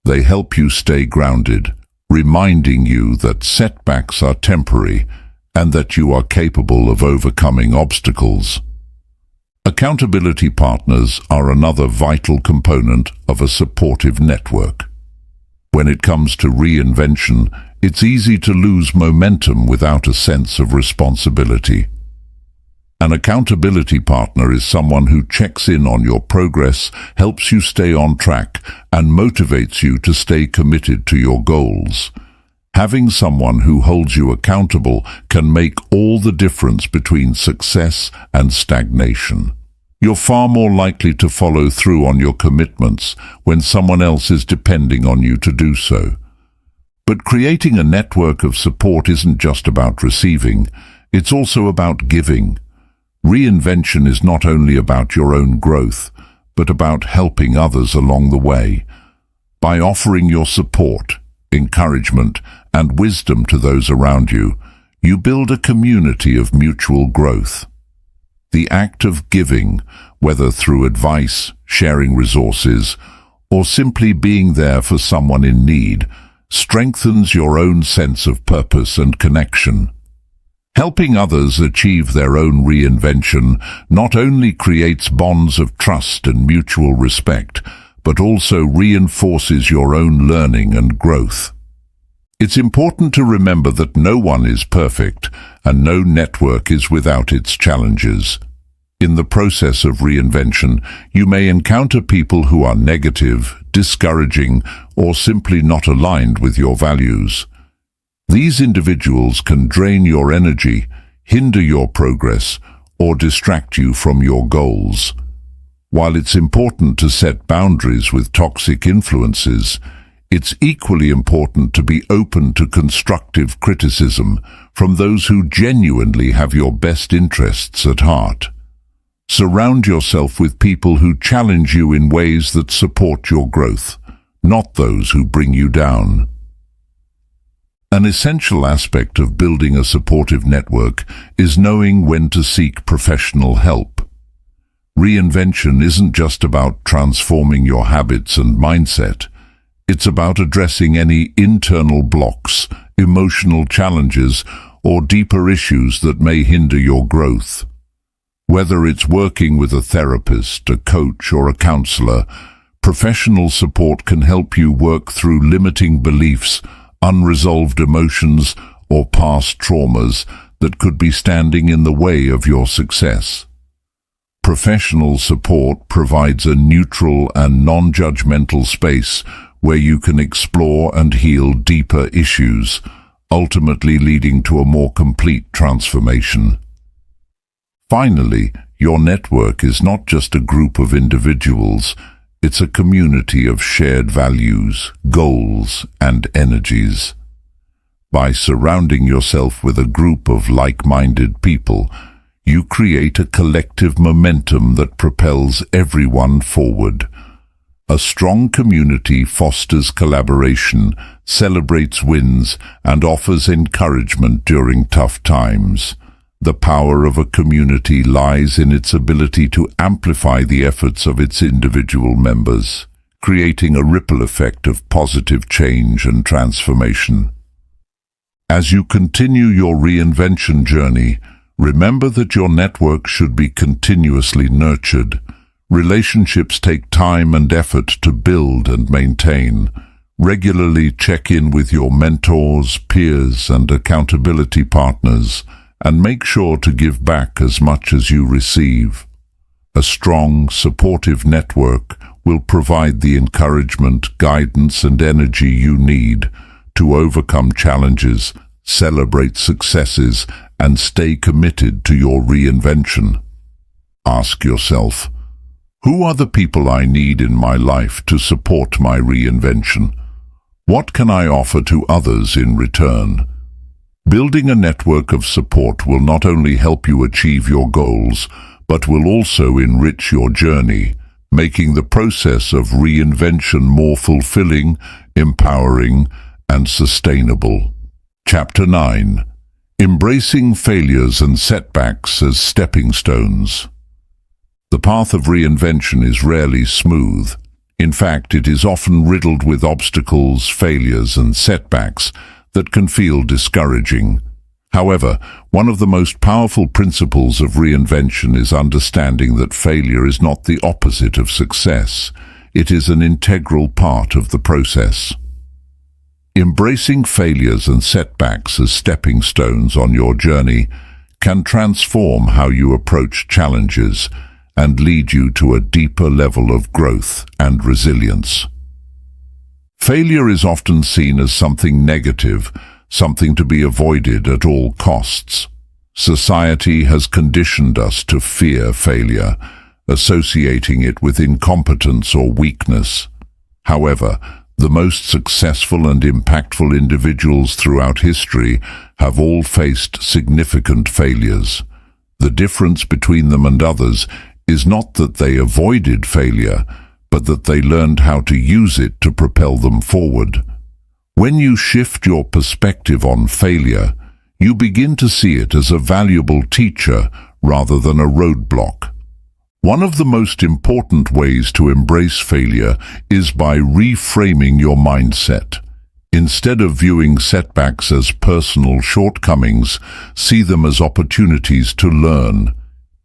They help you stay grounded, reminding you that setbacks are temporary and that you are capable of overcoming obstacles. Accountability partners are another vital component of a supportive network. When it comes to reinvention, it's easy to lose momentum without a sense of responsibility. An accountability partner is someone who checks in on your progress, helps you stay on track, and motivates you to stay committed to your goals. Having someone who holds you accountable can make all the difference between success and stagnation. You're far more likely to follow through on your commitments when someone else is depending on you to do so. But creating a network of support isn't just about receiving, it's also about giving. Reinvention is not only about your own growth, but about helping others along the way. By offering your support, encouragement, and wisdom to those around you, you build a community of mutual growth. The act of giving, whether through advice, sharing resources, or simply being there for someone in need, strengthens your own sense of purpose and connection. Helping others achieve their own reinvention not only creates bonds of trust and mutual respect, but also reinforces your own learning and growth. It's important to remember that no one is perfect, and no network is without its challenges. In the process of reinvention, you may encounter people who are negative, discouraging, or simply not aligned with your values. These individuals can drain your energy, hinder your progress, or distract you from your goals. While it's important to set boundaries with toxic influences, it's equally important to be open to constructive criticism from those who genuinely have your best interests at heart. Surround yourself with people who challenge you in ways that support your growth, not those who bring you down. An essential aspect of building a supportive network is knowing when to seek professional help. Reinvention isn't just about transforming your habits and mindset. It's about addressing any internal blocks, emotional challenges, or deeper issues that may hinder your growth. Whether it's working with a therapist, a coach, or a counselor, professional support can help you work through limiting beliefs, unresolved emotions, or past traumas that could be standing in the way of your success. Professional support provides a neutral and non-judgmental space where you can explore and heal deeper issues, ultimately leading to a more complete transformation. Finally, your network is not just a group of individuals, it's a community of shared values, goals, and energies. By surrounding yourself with a group of like-minded people, you create a collective momentum that propels everyone forward. A strong community fosters collaboration, celebrates wins, and offers encouragement during tough times. The power of a community lies in its ability to amplify the efforts of its individual members, creating a ripple effect of positive change and transformation. As you continue your reinvention journey, remember that your network should be continuously nurtured. Relationships take time and effort to build and maintain. Regularly check in with your mentors, peers, and accountability partners, and make sure to give back as much as you receive. A strong, supportive network will provide the encouragement, guidance, and energy you need to overcome challenges, celebrate successes, and stay committed to your reinvention. Ask yourself, who are the people I need in my life to support my reinvention? What can I offer to others in return? Building a network of support will not only help you achieve your goals, but will also enrich your journey, making the process of reinvention more fulfilling, empowering, and sustainable. Chapter 9. Embracing failures and setbacks as stepping stones. The path of reinvention is rarely smooth. In fact, it is often riddled with obstacles, failures, and setbacks that can feel discouraging. However, one of the most powerful principles of reinvention is understanding that failure is not the opposite of success. It is an integral part of the process. Embracing failures and setbacks as stepping stones on your journey can transform how you approach challenges and lead you to a deeper level of growth and resilience. Failure is often seen as something negative, something to be avoided at all costs. Society has conditioned us to fear failure, associating it with incompetence or weakness. However, the most successful and impactful individuals throughout history have all faced significant failures. The difference between them and others is not that they avoided failure, but that they learned how to use it to propel them forward. When you shift your perspective on failure, you begin to see it as a valuable teacher rather than a roadblock. One of the most important ways to embrace failure is by reframing your mindset. Instead of viewing setbacks as personal shortcomings, see them as opportunities to learn.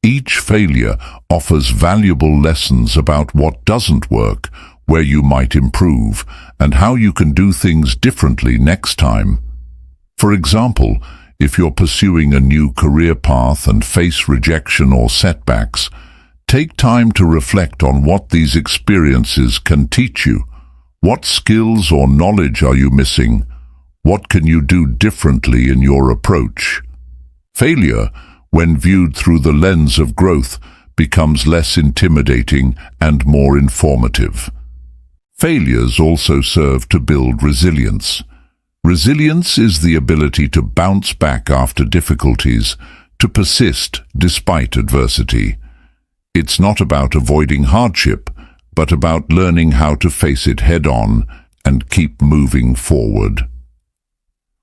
Each failure offers valuable lessons about what doesn't work, where you might improve, and how you can do things differently next time. For example, if you're pursuing a new career path and face rejection or setbacks, take time to reflect on what these experiences can teach you. What skills or knowledge are you missing? What can you do differently in your approach? Failure, when viewed through the lens of growth, becomes less intimidating and more informative. Failures also serve to build resilience. Resilience is the ability to bounce back after difficulties, to persist despite adversity. It's not about avoiding hardship, but about learning how to face it head-on and keep moving forward.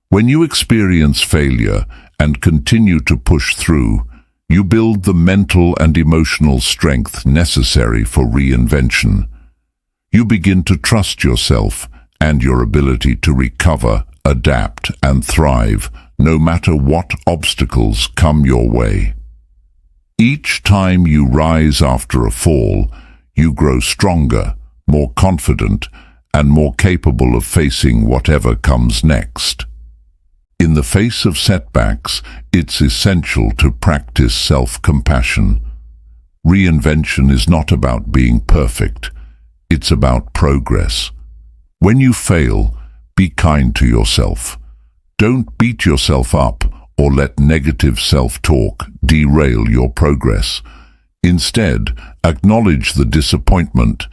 When you experience failure and continue to push through, you build the mental and emotional strength necessary for reinvention. You begin to trust yourself and your ability to recover, adapt, and thrive, no matter what obstacles come your way. Each time you rise after a fall, you grow stronger, more confident, and more capable of facing whatever comes next. In the face of setbacks, it's essential to practice self-compassion. Reinvention is not about being perfect. It's about progress. When you fail, be kind to yourself. Don't beat yourself up or let negative self-talk derail your progress. Instead, acknowledge the disappointment,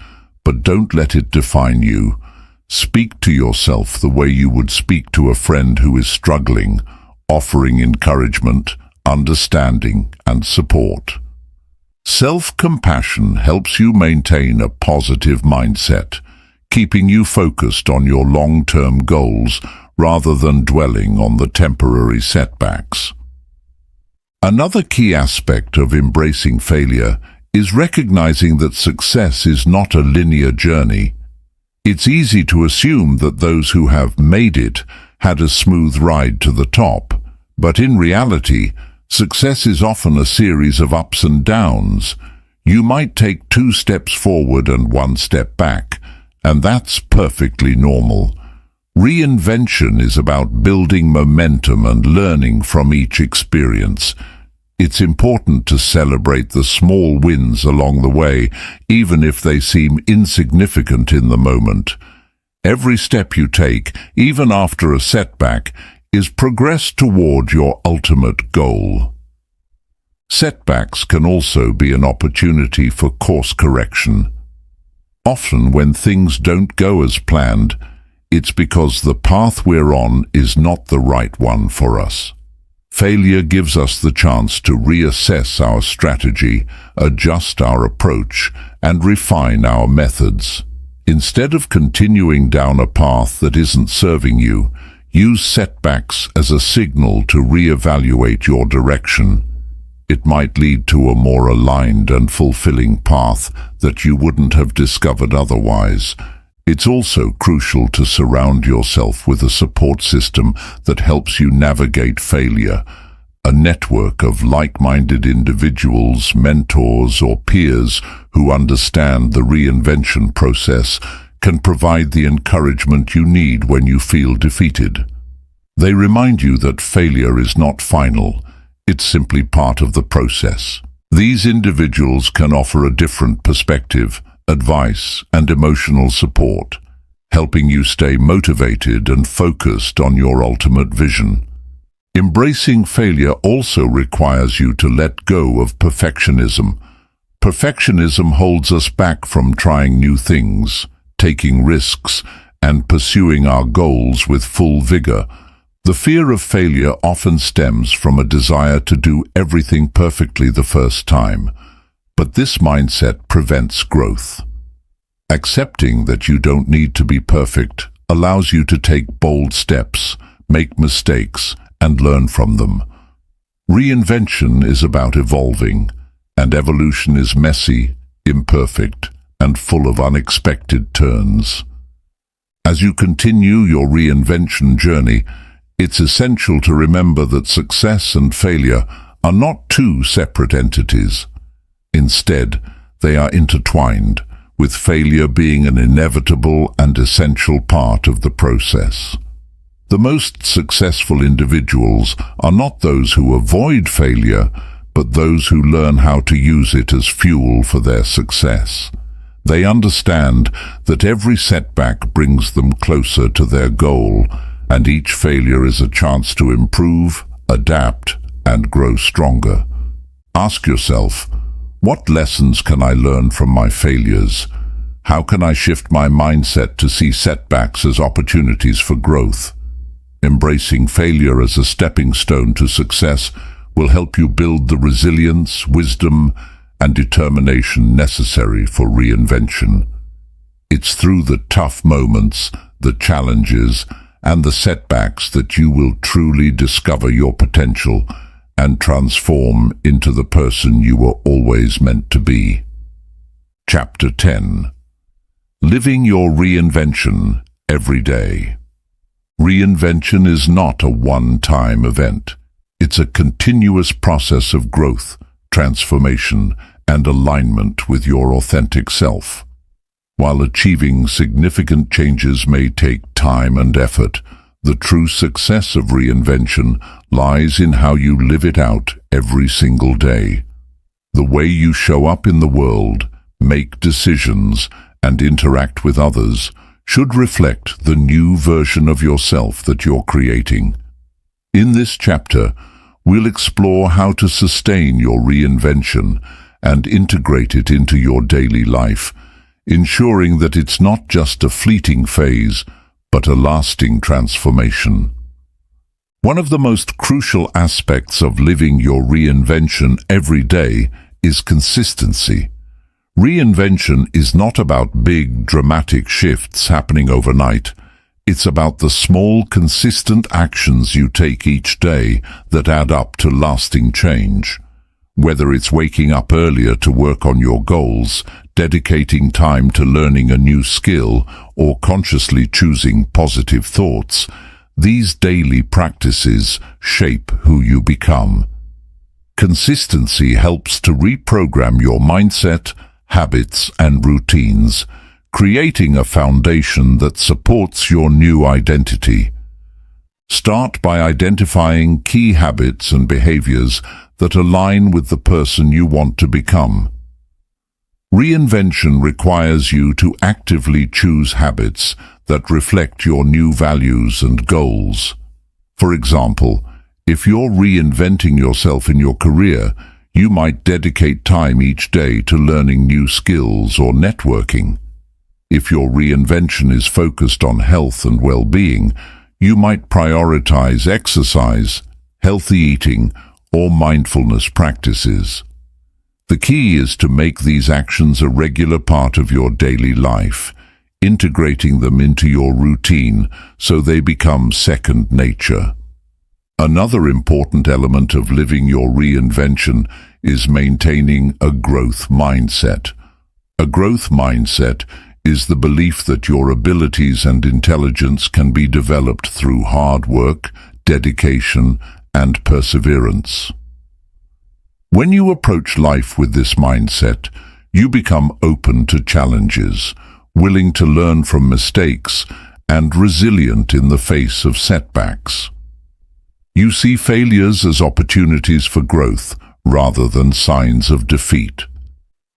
but don't let it define you. Speak to yourself the way you would speak to a friend who is struggling, offering encouragement, understanding, and support. Self-compassion helps you maintain a positive mindset, keeping you focused on your long-term goals rather than dwelling on the temporary setbacks. Another key aspect of embracing failure is recognizing that success is not a linear journey. It's easy to assume that those who have made it had a smooth ride to the top, but in reality, success is often a series of ups and downs. You might take 2 steps forward and 1 step back, and that's perfectly normal. Reinvention is about building momentum and learning from each experience. It's important to celebrate the small wins along the way, even if they seem insignificant in the moment. Every step you take, even after a setback, is progress toward your ultimate goal. Setbacks can also be an opportunity for course correction. Often when things don't go as planned, it's because the path we're on is not the right one for us. Failure gives us the chance to reassess our strategy, adjust our approach, and refine our methods. Instead of continuing down a path that isn't serving you, use setbacks as a signal to reevaluate your direction. It might lead to a more aligned and fulfilling path that you wouldn't have discovered otherwise. It's also crucial to surround yourself with a support system that helps you navigate failure. A network of like-minded individuals, mentors, or peers who understand the reinvention process can provide the encouragement you need when you feel defeated. They remind you that failure is not final, it's simply part of the process. These individuals can offer a different perspective, advice, and emotional support, helping you stay motivated and focused on your ultimate vision. Embracing failure also requires you to let go of perfectionism. Perfectionism holds us back from trying new things, taking risks, and pursuing our goals with full vigor. The fear of failure often stems from a desire to do everything perfectly the first time, but this mindset prevents growth. Accepting that you don't need to be perfect allows you to take bold steps, make mistakes, and learn from them. Reinvention is about evolving, and evolution is messy, imperfect, and full of unexpected turns. As you continue your reinvention journey, it's essential to remember that success and failure are not two separate entities. Instead, they are intertwined, with failure being an inevitable and essential part of the process. The most successful individuals are not those who avoid failure, but those who learn how to use it as fuel for their success. They understand that every setback brings them closer to their goal, and each failure is a chance to improve, adapt, and grow stronger. Ask yourself, what lessons can I learn from my failures? How can I shift my mindset to see setbacks as opportunities for growth? Embracing failure as a stepping stone to success will help you build the resilience, wisdom, and determination necessary for reinvention. It's through the tough moments, the challenges, and the setbacks that you will truly discover your potential and transform into the person you were always meant to be. Chapter 10. Living your reinvention every day. Reinvention is not a one-time event. It's a continuous process of growth, transformation, and alignment with your authentic self. While achieving significant changes may take time and effort, the true success of reinvention lies in how you live it out every single day. The way you show up in the world, make decisions, and interact with others should reflect the new version of yourself that you're creating. In this chapter, we'll explore how to sustain your reinvention and integrate it into your daily life, ensuring that it's not just a fleeting phase, but a lasting transformation. One of the most crucial aspects of living your reinvention every day is consistency. Reinvention is not about big, dramatic shifts happening overnight. It's about the small, consistent actions you take each day that add up to lasting change. Whether it's waking up earlier to work on your goals, dedicating time to learning a new skill, or consciously choosing positive thoughts, these daily practices shape who you become. Consistency helps to reprogram your mindset, habits, and routines, creating a foundation that supports your new identity. Start by identifying key habits and behaviors that align with the person you want to become. Reinvention requires you to actively choose habits that reflect your new values and goals. For example, if you're reinventing yourself in your career, you might dedicate time each day to learning new skills or networking. If your reinvention is focused on health and well-being, you might prioritize exercise, healthy eating, or mindfulness practices. The key is to make these actions a regular part of your daily life, integrating them into your routine so they become second nature. Another important element of living your reinvention is maintaining a growth mindset. A growth mindset is the belief that your abilities and intelligence can be developed through hard work, dedication, and perseverance. When you approach life with this mindset, you become open to challenges, willing to learn from mistakes, and resilient in the face of setbacks. You see failures as opportunities for growth rather than signs of defeat.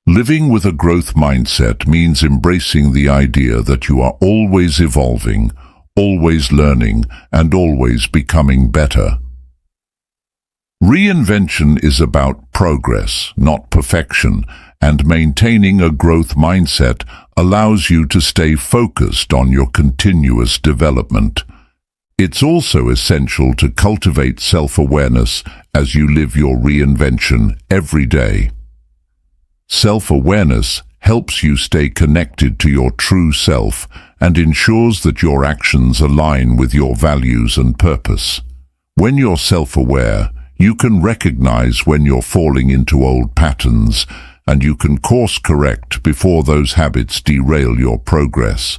Living with a growth mindset means embracing the idea that you are always evolving, always learning, and always becoming better. Reinvention is about progress, not perfection, and maintaining a growth mindset allows you to stay focused on your continuous development. It's also essential to cultivate self-awareness as you live your reinvention every day. Self-awareness helps you stay connected to your true self and ensures that your actions align with your values and purpose. When you're self-aware, you can recognize when you're falling into old patterns, and you can course correct before those habits derail your progress.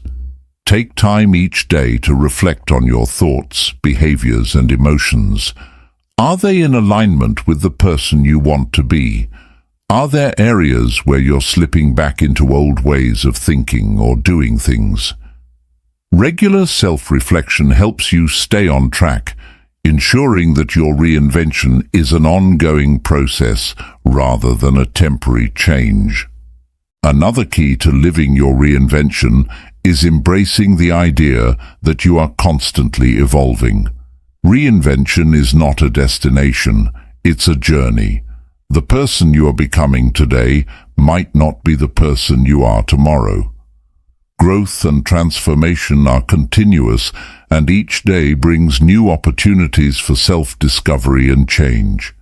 Take time each day to reflect on your thoughts, behaviors, and emotions. Are they in alignment with the person you want to be? Are there areas where you're slipping back into old ways of thinking or doing things? Regular self-reflection helps you stay on track, ensuring that your reinvention is an ongoing process rather than a temporary change. Another key to living your reinvention is embracing the idea that you are constantly evolving. Reinvention is not a destination, it's a journey. The person you are becoming today might not be the person you are tomorrow. Growth and transformation are continuous, and each day brings new opportunities for self-discovery and change.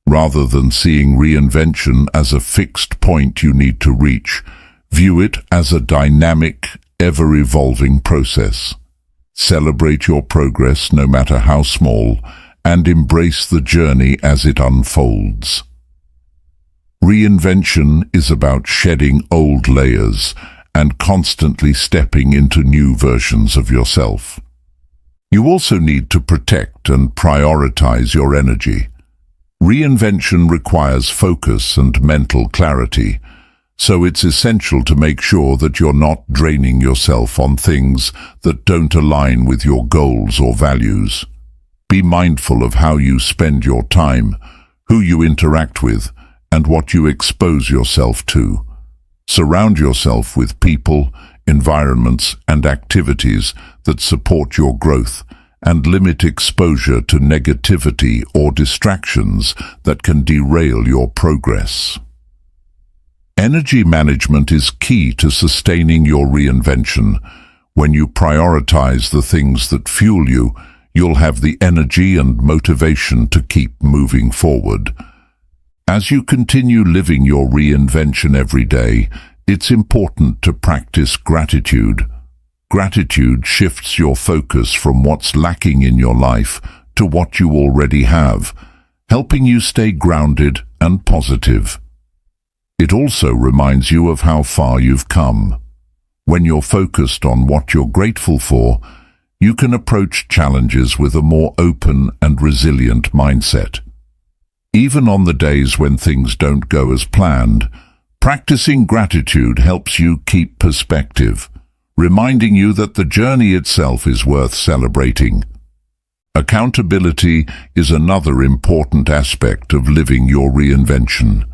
Rather than seeing reinvention as a fixed point you need to reach, view it as a dynamic, ever-evolving process. Celebrate your progress, no matter how small, and embrace the journey as it unfolds. Reinvention is about shedding old layers and constantly stepping into new versions of yourself. You also need to protect and prioritize your energy. Reinvention requires focus and mental clarity, so it's essential to make sure that you're not draining yourself on things that don't align with your goals or values. Be mindful of how you spend your time, who you interact with, and what you expose yourself to. Surround yourself with people, environments, and activities that support your growth, and limit exposure to negativity or distractions that can derail your progress. Energy management is key to sustaining your reinvention. When you prioritize the things that fuel you, you'll have the energy and motivation to keep moving forward. As you continue living your reinvention every day, it's important to practice gratitude. Gratitude shifts your focus from what's lacking in your life to what you already have, helping you stay grounded and positive. It also reminds you of how far you've come. When you're focused on what you're grateful for, you can approach challenges with a more open and resilient mindset. Even on the days when things don't go as planned, practicing gratitude helps you keep perspective, reminding you that the journey itself is worth celebrating. Accountability is another important aspect of living your reinvention.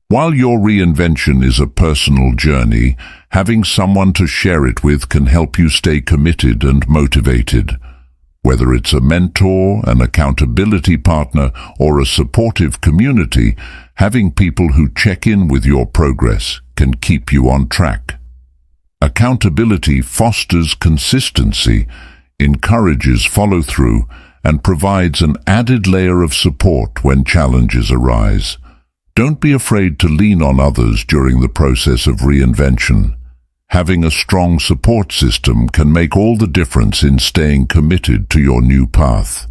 While your reinvention is a personal journey, having someone to share it with can help you stay committed and motivated. Whether it's a mentor, an accountability partner, or a supportive community, having people who check in with your progress can keep you on track. Accountability fosters consistency, encourages follow-through, and provides an added layer of support when challenges arise. Don't be afraid to lean on others during the process of reinvention. Having a strong support system can make all the difference in staying committed to your new path.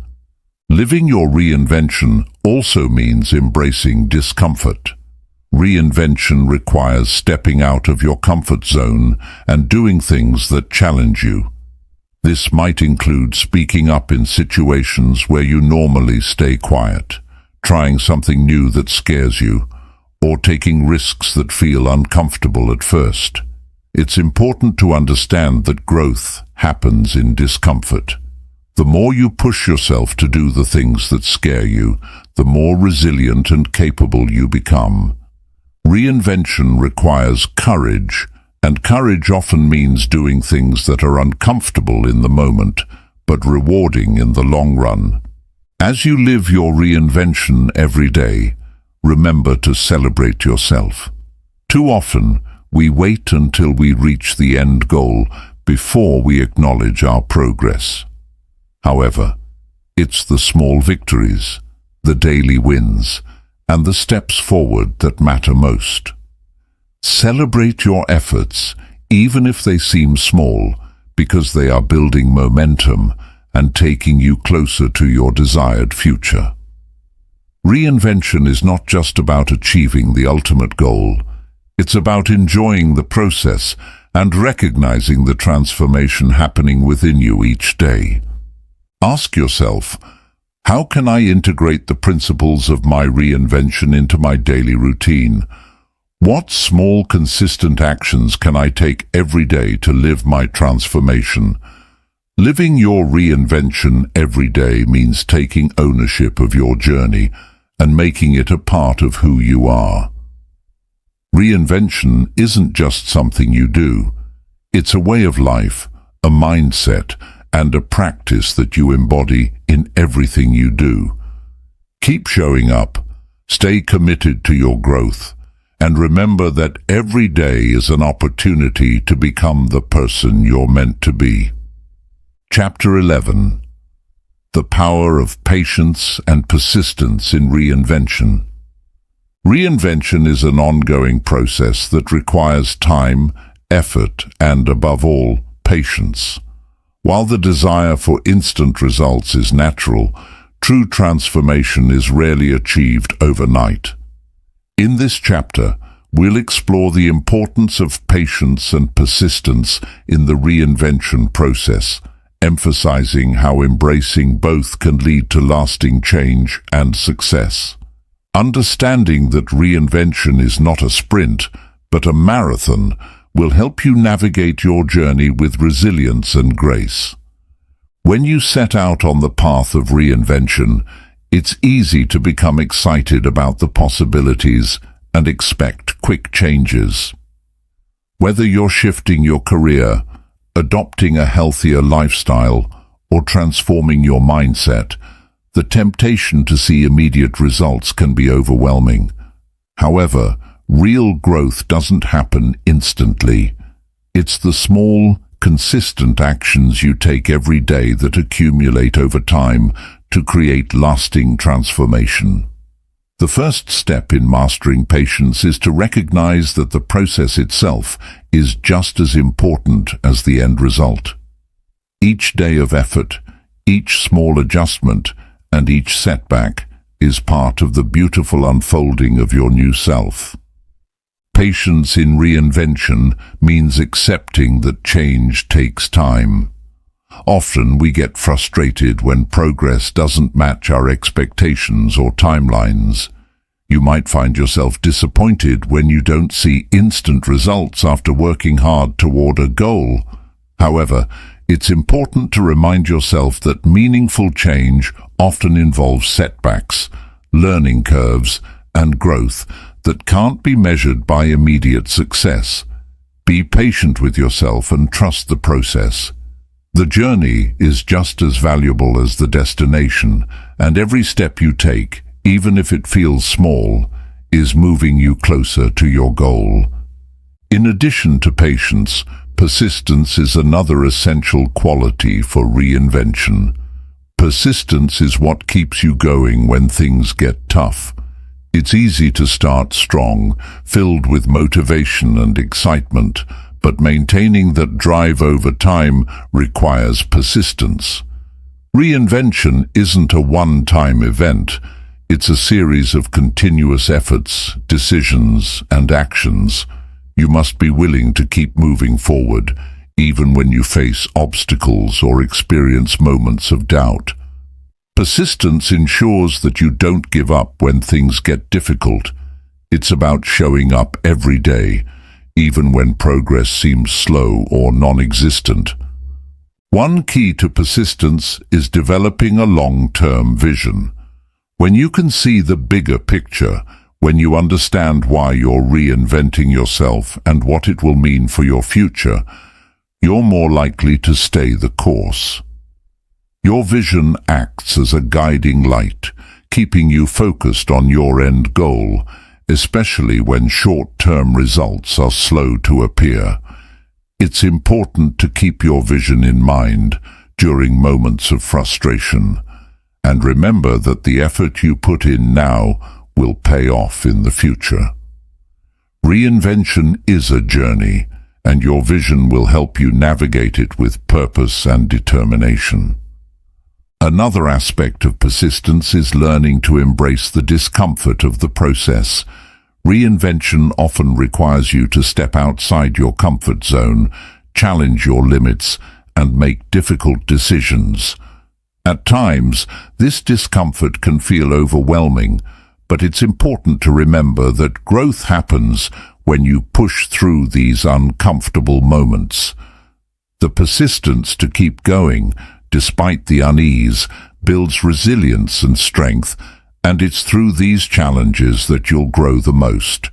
Living your reinvention also means embracing discomfort. Reinvention requires stepping out of your comfort zone and doing things that challenge you. This might include speaking up in situations where you normally stay quiet, trying something new that scares you, or taking risks that feel uncomfortable at first. It's important to understand that growth happens in discomfort. The more you push yourself to do the things that scare you, the more resilient and capable you become. Reinvention requires courage, and courage often means doing things that are uncomfortable in the moment, but rewarding in the long run. As you live your reinvention every day, remember to celebrate yourself. Too often, we wait until we reach the end goal before we acknowledge our progress. However, it's the small victories, the daily wins, and the steps forward that matter most. Celebrate your efforts, even if they seem small, because they are building momentum and taking you closer to your desired future. Reinvention is not just about achieving the ultimate goal. It's about enjoying the process and recognizing the transformation happening within you each day. Ask yourself, how can I integrate the principles of my reinvention into my daily routine? What small, consistent actions can I take every day to live my transformation? Living your reinvention every day means taking ownership of your journey and making it a part of who you are. Reinvention isn't just something you do. It's a way of life, a mindset, and a practice that you embody in everything you do. Keep showing up, stay committed to your growth, and remember that every day is an opportunity to become the person you're meant to be. Chapter 11. The Power of Patience and Persistence in Reinvention. Reinvention is an ongoing process that requires time, effort, and, above all, patience. While the desire for instant results is natural, true transformation is rarely achieved overnight. In this chapter, we'll explore the importance of patience and persistence in the reinvention process, emphasizing how embracing both can lead to lasting change and success. Understanding that reinvention is not a sprint, but a marathon, will help you navigate your journey with resilience and grace. When you set out on the path of reinvention, it's easy to become excited about the possibilities and expect quick changes. Whether you're shifting your career, adopting a healthier lifestyle, or transforming your mindset, the temptation to see immediate results can be overwhelming. However, real growth doesn't happen instantly. It's the small, consistent actions you take every day that accumulate over time to create lasting transformation. The first step in mastering patience is to recognize that the process itself is just as important as the end result. Each day of effort, each small adjustment, and each setback is part of the beautiful unfolding of your new self. Patience in reinvention means accepting that change takes time. Often we get frustrated when progress doesn't match our expectations or timelines. You might find yourself disappointed when you don't see instant results after working hard toward a goal. However, it's important to remind yourself that meaningful change often involves setbacks, learning curves, and growth that can't be measured by immediate success. Be patient with yourself and trust the process. The journey is just as valuable as the destination, and every step you take, even if it feels small, is moving you closer to your goal. In addition to patience, persistence is another essential quality for reinvention. Persistence is what keeps you going when things get tough. It's easy to start strong, filled with motivation and excitement, but maintaining that drive over time requires persistence. Reinvention isn't a one-time event. It's a series of continuous efforts, decisions, and actions. You must be willing to keep moving forward, even when you face obstacles or experience moments of doubt. Persistence ensures that you don't give up when things get difficult. It's about showing up every day, even when progress seems slow or non-existent. One key to persistence is developing a long-term vision. When you can see the bigger picture, when you understand why you're reinventing yourself and what it will mean for your future, you're more likely to stay the course. Your vision acts as a guiding light, keeping you focused on your end goal, especially when short-term results are slow to appear. It's important to keep your vision in mind during moments of frustration, and remember that the effort you put in now will pay off in the future. Reinvention is a journey, and your vision will help you navigate it with purpose and determination. Another aspect of persistence is learning to embrace the discomfort of the process. Reinvention often requires you to step outside your comfort zone, challenge your limits, and make difficult decisions. At times, this discomfort can feel overwhelming, but it's important to remember that growth happens when you push through these uncomfortable moments. The persistence to keep going, despite the unease, builds resilience and strength, and it's through these challenges that you'll grow the most.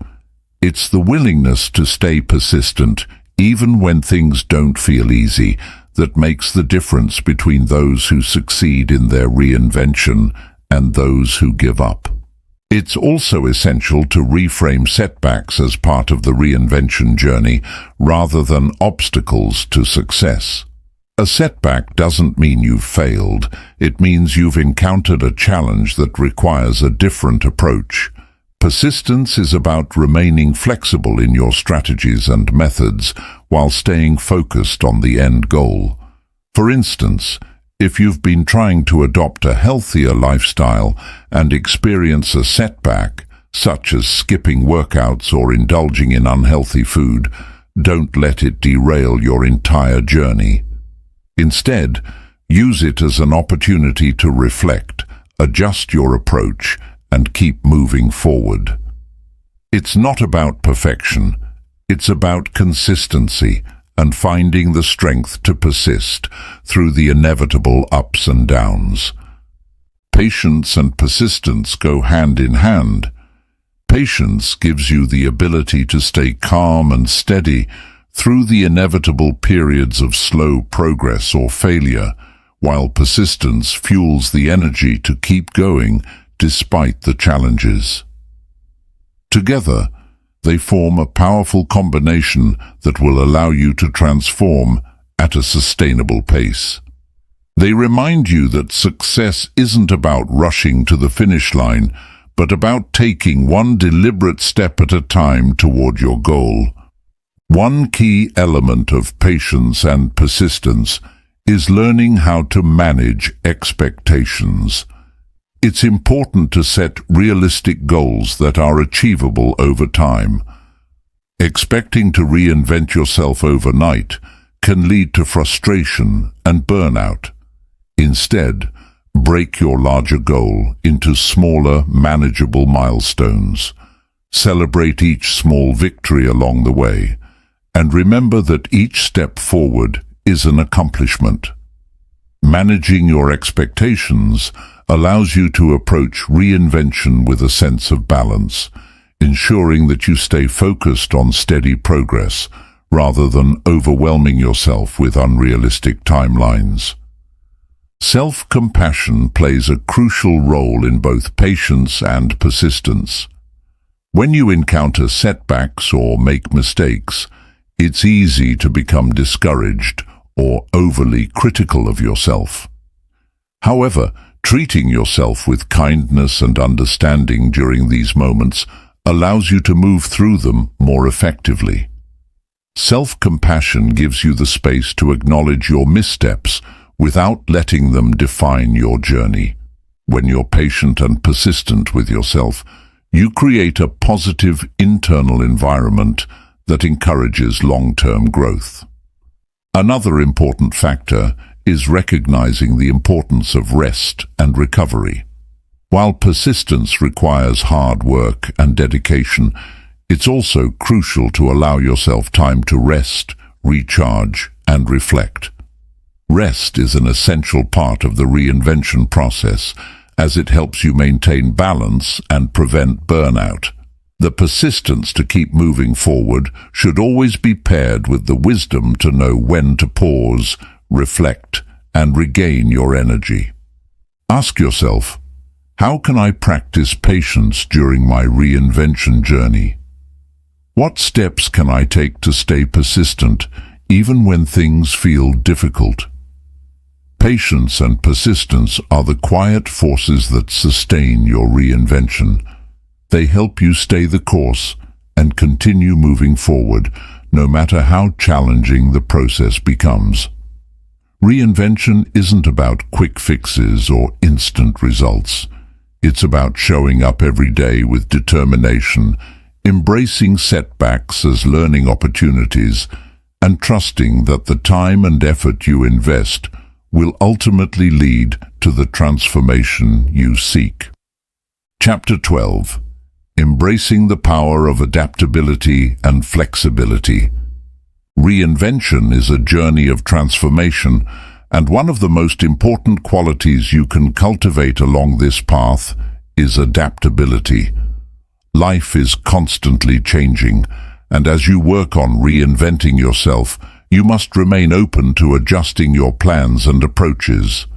It's the willingness to stay persistent, even when things don't feel easy, that makes the difference between those who succeed in their reinvention and those who give up. It's also essential to reframe setbacks as part of the reinvention journey rather than obstacles to success. A setback doesn't mean you've failed. It means you've encountered a challenge that requires a different approach. Persistence is about remaining flexible in your strategies and methods while staying focused on the end goal. For instance, if you've been trying to adopt a healthier lifestyle and experience a setback, such as skipping workouts or indulging in unhealthy food, don't let it derail your entire journey. Instead, use it as an opportunity to reflect, adjust your approach, and keep moving forward. It's not about perfection, it's about consistency and finding the strength to persist through the inevitable ups and downs. Patience and persistence go hand in hand. Patience gives you the ability to stay calm and steady through the inevitable periods of slow progress or failure, while persistence fuels the energy to keep going despite the challenges. Together, they form a powerful combination that will allow you to transform at a sustainable pace. They remind you that success isn't about rushing to the finish line, but about taking one deliberate step at a time toward your goal. One key element of patience and persistence is learning how to manage expectations. It's important to set realistic goals that are achievable over time. Expecting to reinvent yourself overnight can lead to frustration and burnout. Instead, break your larger goal into smaller, manageable milestones. Celebrate each small victory along the way, and remember that each step forward is an accomplishment. Managing your expectations allows you to approach reinvention with a sense of balance, ensuring that you stay focused on steady progress rather than overwhelming yourself with unrealistic timelines. Self-compassion plays a crucial role in both patience and persistence. When you encounter setbacks or make mistakes, it's easy to become discouraged or overly critical of yourself. However, treating yourself with kindness and understanding during these moments allows you to move through them more effectively. Self-compassion gives you the space to acknowledge your missteps without letting them define your journey. When you're patient and persistent with yourself, you create a positive internal environment that encourages long-term growth. Another important factor is recognizing the importance of rest and recovery. While persistence requires hard work and dedication, It's also crucial to allow yourself time to rest, recharge, and reflect. Rest is an essential part of the reinvention process, as it helps you maintain balance and prevent burnout. The persistence to keep moving forward should always be paired with the wisdom to know when to pause, reflect, and regain your energy. Ask yourself, how can I practice patience during my reinvention journey? What steps can I take to stay persistent, even when things feel difficult? Patience and persistence are the quiet forces that sustain your reinvention. They help you stay the course and continue moving forward, no matter how challenging the process becomes. Reinvention isn't about quick fixes or instant results. It's about showing up every day with determination, embracing setbacks as learning opportunities, and trusting that the time and effort you invest will ultimately lead to the transformation you seek. Chapter 12. Embracing the power of adaptability and flexibility. Reinvention is a journey of transformation, and one of the most important qualities you can cultivate along this path is adaptability. Life is constantly changing, and as you work on reinventing yourself, you must remain open to adjusting your plans and approaches.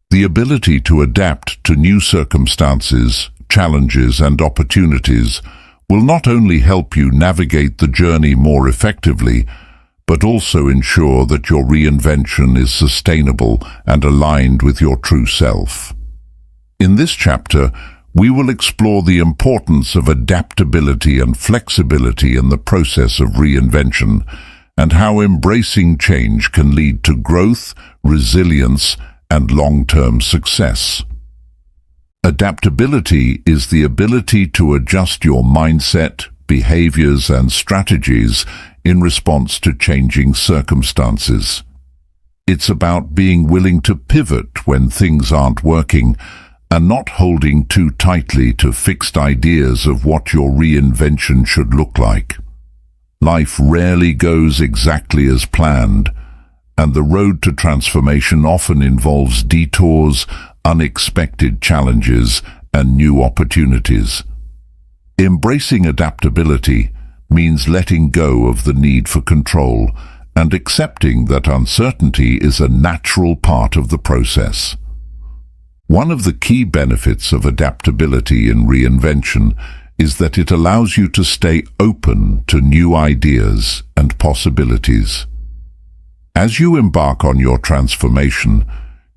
The ability to adapt to new circumstances, challenges, and opportunities will not only help you navigate the journey more effectively, but also ensure that your reinvention is sustainable and aligned with your true self. In this chapter, we will explore the importance of adaptability and flexibility in the process of reinvention, and how embracing change can lead to growth, resilience, and long-term success. Adaptability is the ability to adjust your mindset, behaviors, and strategies in response to changing circumstances. It's about being willing to pivot when things aren't working and not holding too tightly to fixed ideas of what your reinvention should look like. Life rarely goes exactly as planned, and the road to transformation often involves detours, unexpected challenges, and new opportunities. Embracing adaptability means letting go of the need for control and accepting that uncertainty is a natural part of the process. One of the key benefits of adaptability in reinvention is that it allows you to stay open to new ideas and possibilities. As you embark on your transformation,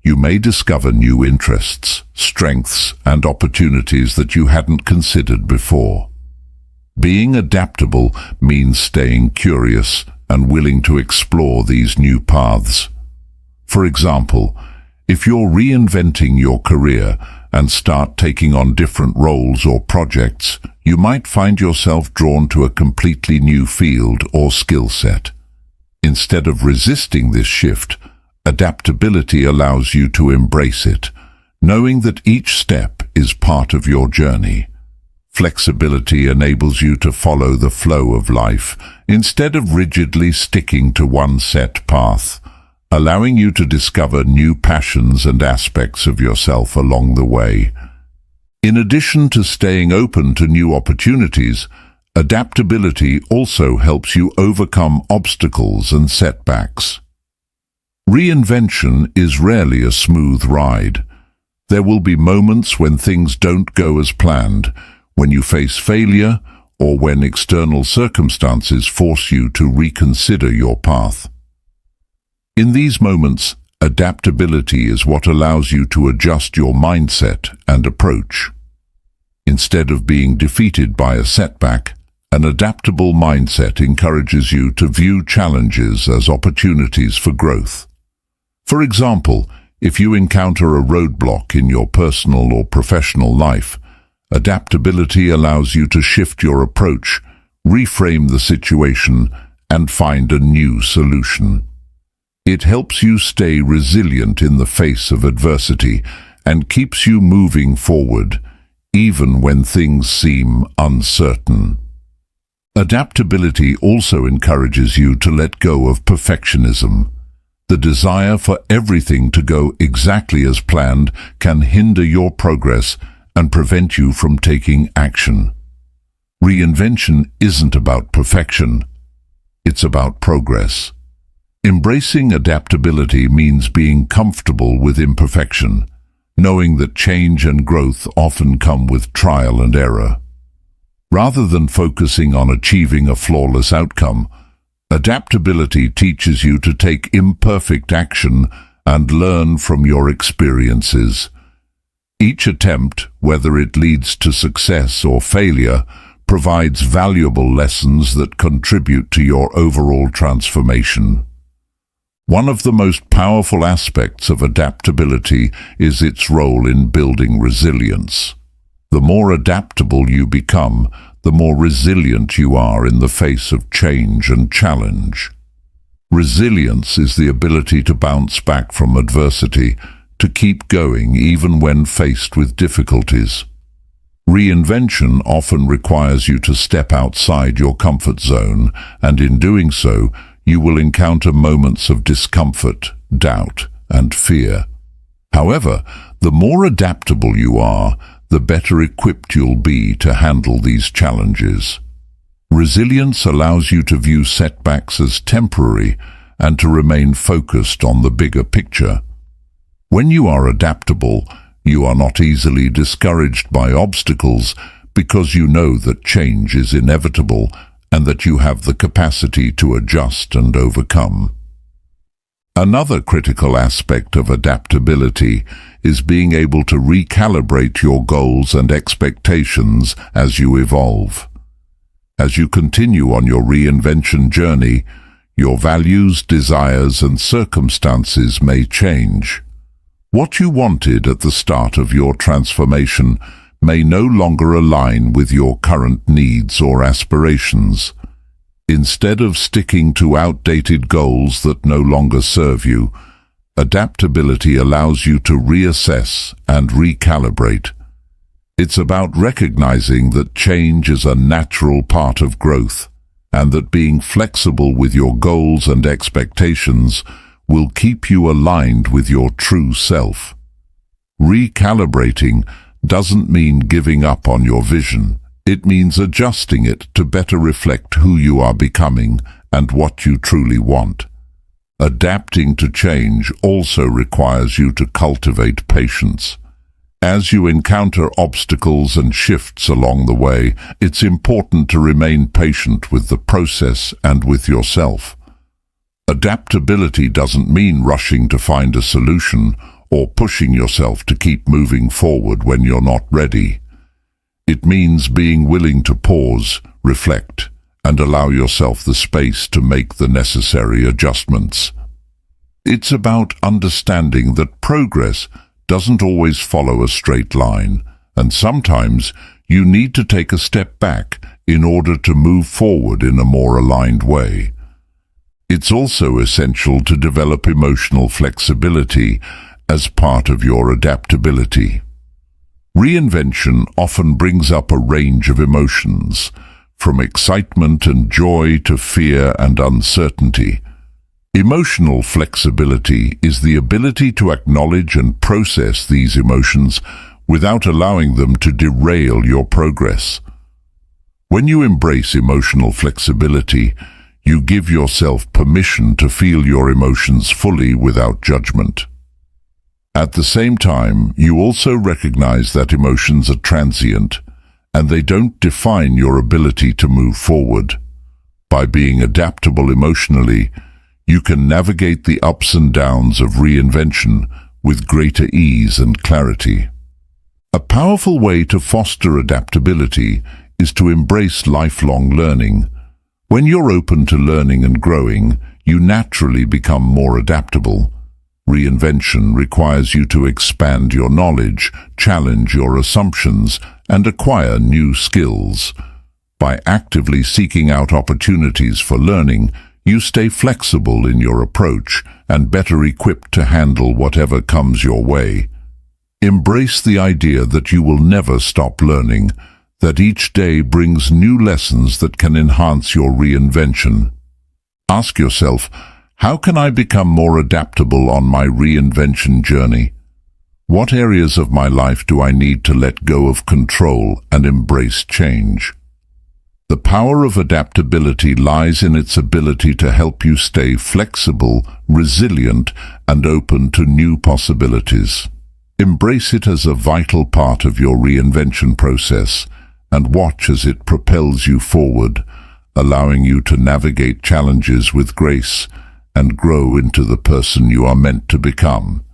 you may discover new interests, strengths, and opportunities that you hadn't considered before. Being adaptable means staying curious and willing to explore these new paths. For example, if you're reinventing your career and start taking on different roles or projects, you might find yourself drawn to a completely new field or skill set. Instead of resisting this shift, adaptability allows you to embrace it, knowing that each step is part of your journey. Flexibility enables you to follow the flow of life, instead of rigidly sticking to one set path, allowing you to discover new passions and aspects of yourself along the way. In addition to staying open to new opportunities, adaptability also helps you overcome obstacles and setbacks. Reinvention is rarely a smooth ride. There will be moments when things don't go as planned, when you face failure, or when external circumstances force you to reconsider your path. In these moments, adaptability is what allows you to adjust your mindset and approach. Instead of being defeated by a setback, an adaptable mindset encourages you to view challenges as opportunities for growth. For example, if you encounter a roadblock in your personal or professional life, adaptability allows you to shift your approach, reframe the situation, and find a new solution. It helps you stay resilient in the face of adversity and keeps you moving forward, even when things seem uncertain. Adaptability also encourages you to let go of perfectionism. The desire for everything to go exactly as planned can hinder your progress and prevent you from taking action. Reinvention isn't about perfection. It's about progress. Embracing adaptability means being comfortable with imperfection, knowing that change and growth often come with trial and error. Rather than focusing on achieving a flawless outcome, adaptability teaches you to take imperfect action and learn from your experiences. Each attempt, whether it leads to success or failure, provides valuable lessons that contribute to your overall transformation. One of the most powerful aspects of adaptability is its role in building resilience. The more adaptable you become, the more resilient you are in the face of change and challenge. Resilience is the ability to bounce back from adversity, to keep going even when faced with difficulties. Reinvention often requires you to step outside your comfort zone, and in doing so, you will encounter moments of discomfort, doubt, and fear. However, the more adaptable you are, the better equipped you'll be to handle these challenges. Resilience allows you to view setbacks as temporary and to remain focused on the bigger picture. When you are adaptable, you are not easily discouraged by obstacles because you know that change is inevitable and that you have the capacity to adjust and overcome. Another critical aspect of adaptability is being able to recalibrate your goals and expectations as you evolve. As you continue on your reinvention journey, your values, desires, and circumstances may change. What you wanted at the start of your transformation may no longer align with your current needs or aspirations. Instead of sticking to outdated goals that no longer serve you, adaptability allows you to reassess and recalibrate. It's about recognizing that change is a natural part of growth, and that being flexible with your goals and expectations will keep you aligned with your true self. Recalibrating doesn't mean giving up on your vision. It means adjusting it to better reflect who you are becoming and what you truly want. Adapting to change also requires you to cultivate patience. As you encounter obstacles and shifts along the way, it's important to remain patient with the process and with yourself. Adaptability doesn't mean rushing to find a solution or pushing yourself to keep moving forward when you're not ready. It means being willing to pause, reflect, and allow yourself the space to make the necessary adjustments. It's about understanding that progress doesn't always follow a straight line, and sometimes you need to take a step back in order to move forward in a more aligned way. It's also essential to develop emotional flexibility as part of your adaptability. Reinvention often brings up a range of emotions, from excitement and joy to fear and uncertainty. Emotional flexibility is the ability to acknowledge and process these emotions without allowing them to derail your progress. When you embrace emotional flexibility, you give yourself permission to feel your emotions fully without judgment. At the same time, you also recognize that emotions are transient, and they don't define your ability to move forward. By being adaptable emotionally, you can navigate the ups and downs of reinvention with greater ease and clarity. A powerful way to foster adaptability is to embrace lifelong learning. When you're open to learning and growing, you naturally become more adaptable. Reinvention requires you to expand your knowledge, challenge your assumptions, and acquire new skills. By actively seeking out opportunities for learning, you stay flexible in your approach and better equipped to handle whatever comes your way. Embrace the idea that you will never stop learning, that each day brings new lessons that can enhance your reinvention. Ask yourself, how can I become more adaptable on my reinvention journey? What areas of my life do I need to let go of control and embrace change? The power of adaptability lies in its ability to help you stay flexible, resilient, and open to new possibilities. Embrace it as a vital part of your reinvention process, and watch as it propels you forward, allowing you to navigate challenges with grace and grow into the person you are meant to become.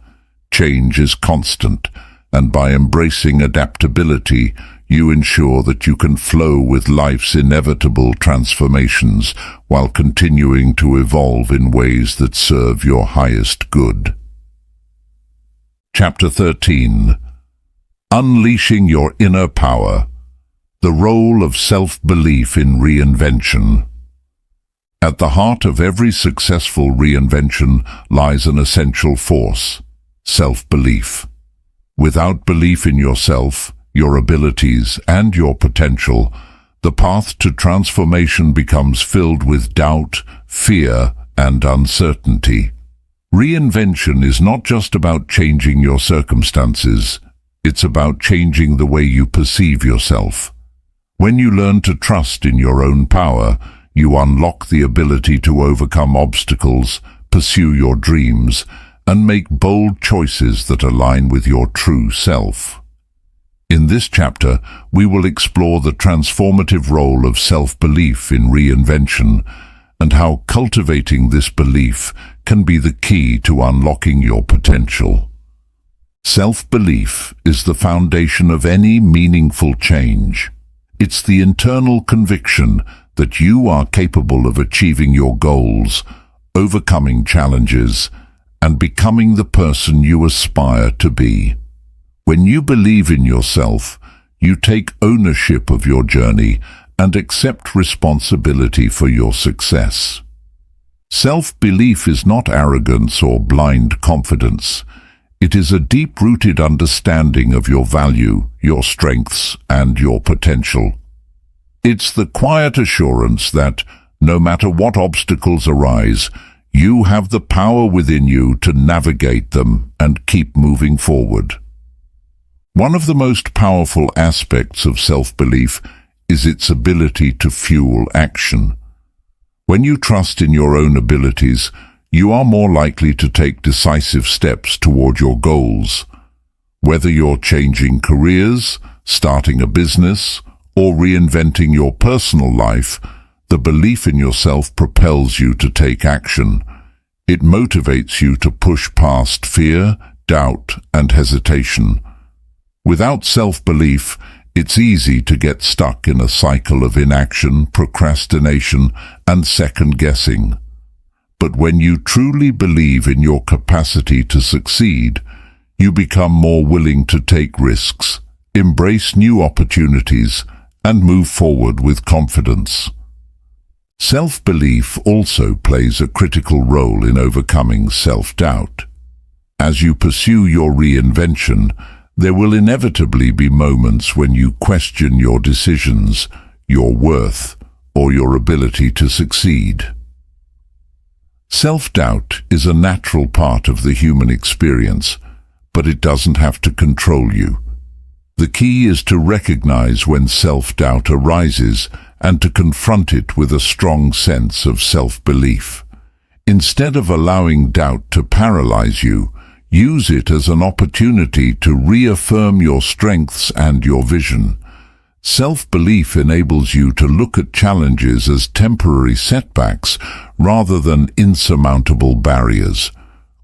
Change is constant, and by embracing adaptability, you ensure that you can flow with life's inevitable transformations while continuing to evolve in ways that serve your highest good. Chapter 13. Unleashing Your Inner Power. The Role of Self-Belief in Reinvention. At the heart of every successful reinvention lies an essential force: self-belief. Without belief in yourself, your abilities, and your potential, the path to transformation becomes filled with doubt, fear, and uncertainty. Reinvention is not just about changing your circumstances, it's about changing the way you perceive yourself. When you learn to trust in your own power, you unlock the ability to overcome obstacles, pursue your dreams, and make bold choices that align with your true self. In this chapter, we will explore the transformative role of self-belief in reinvention and how cultivating this belief can be the key to unlocking your potential. Self-belief is the foundation of any meaningful change. It's the internal conviction that you are capable of achieving your goals, overcoming challenges, and becoming the person you aspire to be. When you believe in yourself, you take ownership of your journey and accept responsibility for your success. Self-belief is not arrogance or blind confidence. It is a deep-rooted understanding of your value, your strengths, and your potential. It's the quiet assurance that, no matter what obstacles arise, you have the power within you to navigate them and keep moving forward. One of the most powerful aspects of self-belief is its ability to fuel action. When you trust in your own abilities, you are more likely to take decisive steps toward your goals. Whether you're changing careers, starting a business, or reinventing your personal life, the belief in yourself propels you to take action. It motivates you to push past fear, doubt, and hesitation. Without self-belief, it's easy to get stuck in a cycle of inaction, procrastination, and second-guessing. But when you truly believe in your capacity to succeed, you become more willing to take risks, embrace new opportunities, and move forward with confidence. Self-belief also plays a critical role in overcoming self-doubt. As you pursue your reinvention, there will inevitably be moments when you question your decisions, your worth, or your ability to succeed. Self-doubt is a natural part of the human experience, but it doesn't have to control you. The key is to recognize when self-doubt arises and to confront it with a strong sense of self-belief. Instead of allowing doubt to paralyze you, use it as an opportunity to reaffirm your strengths and your vision. Self-belief enables you to look at challenges as temporary setbacks rather than insurmountable barriers.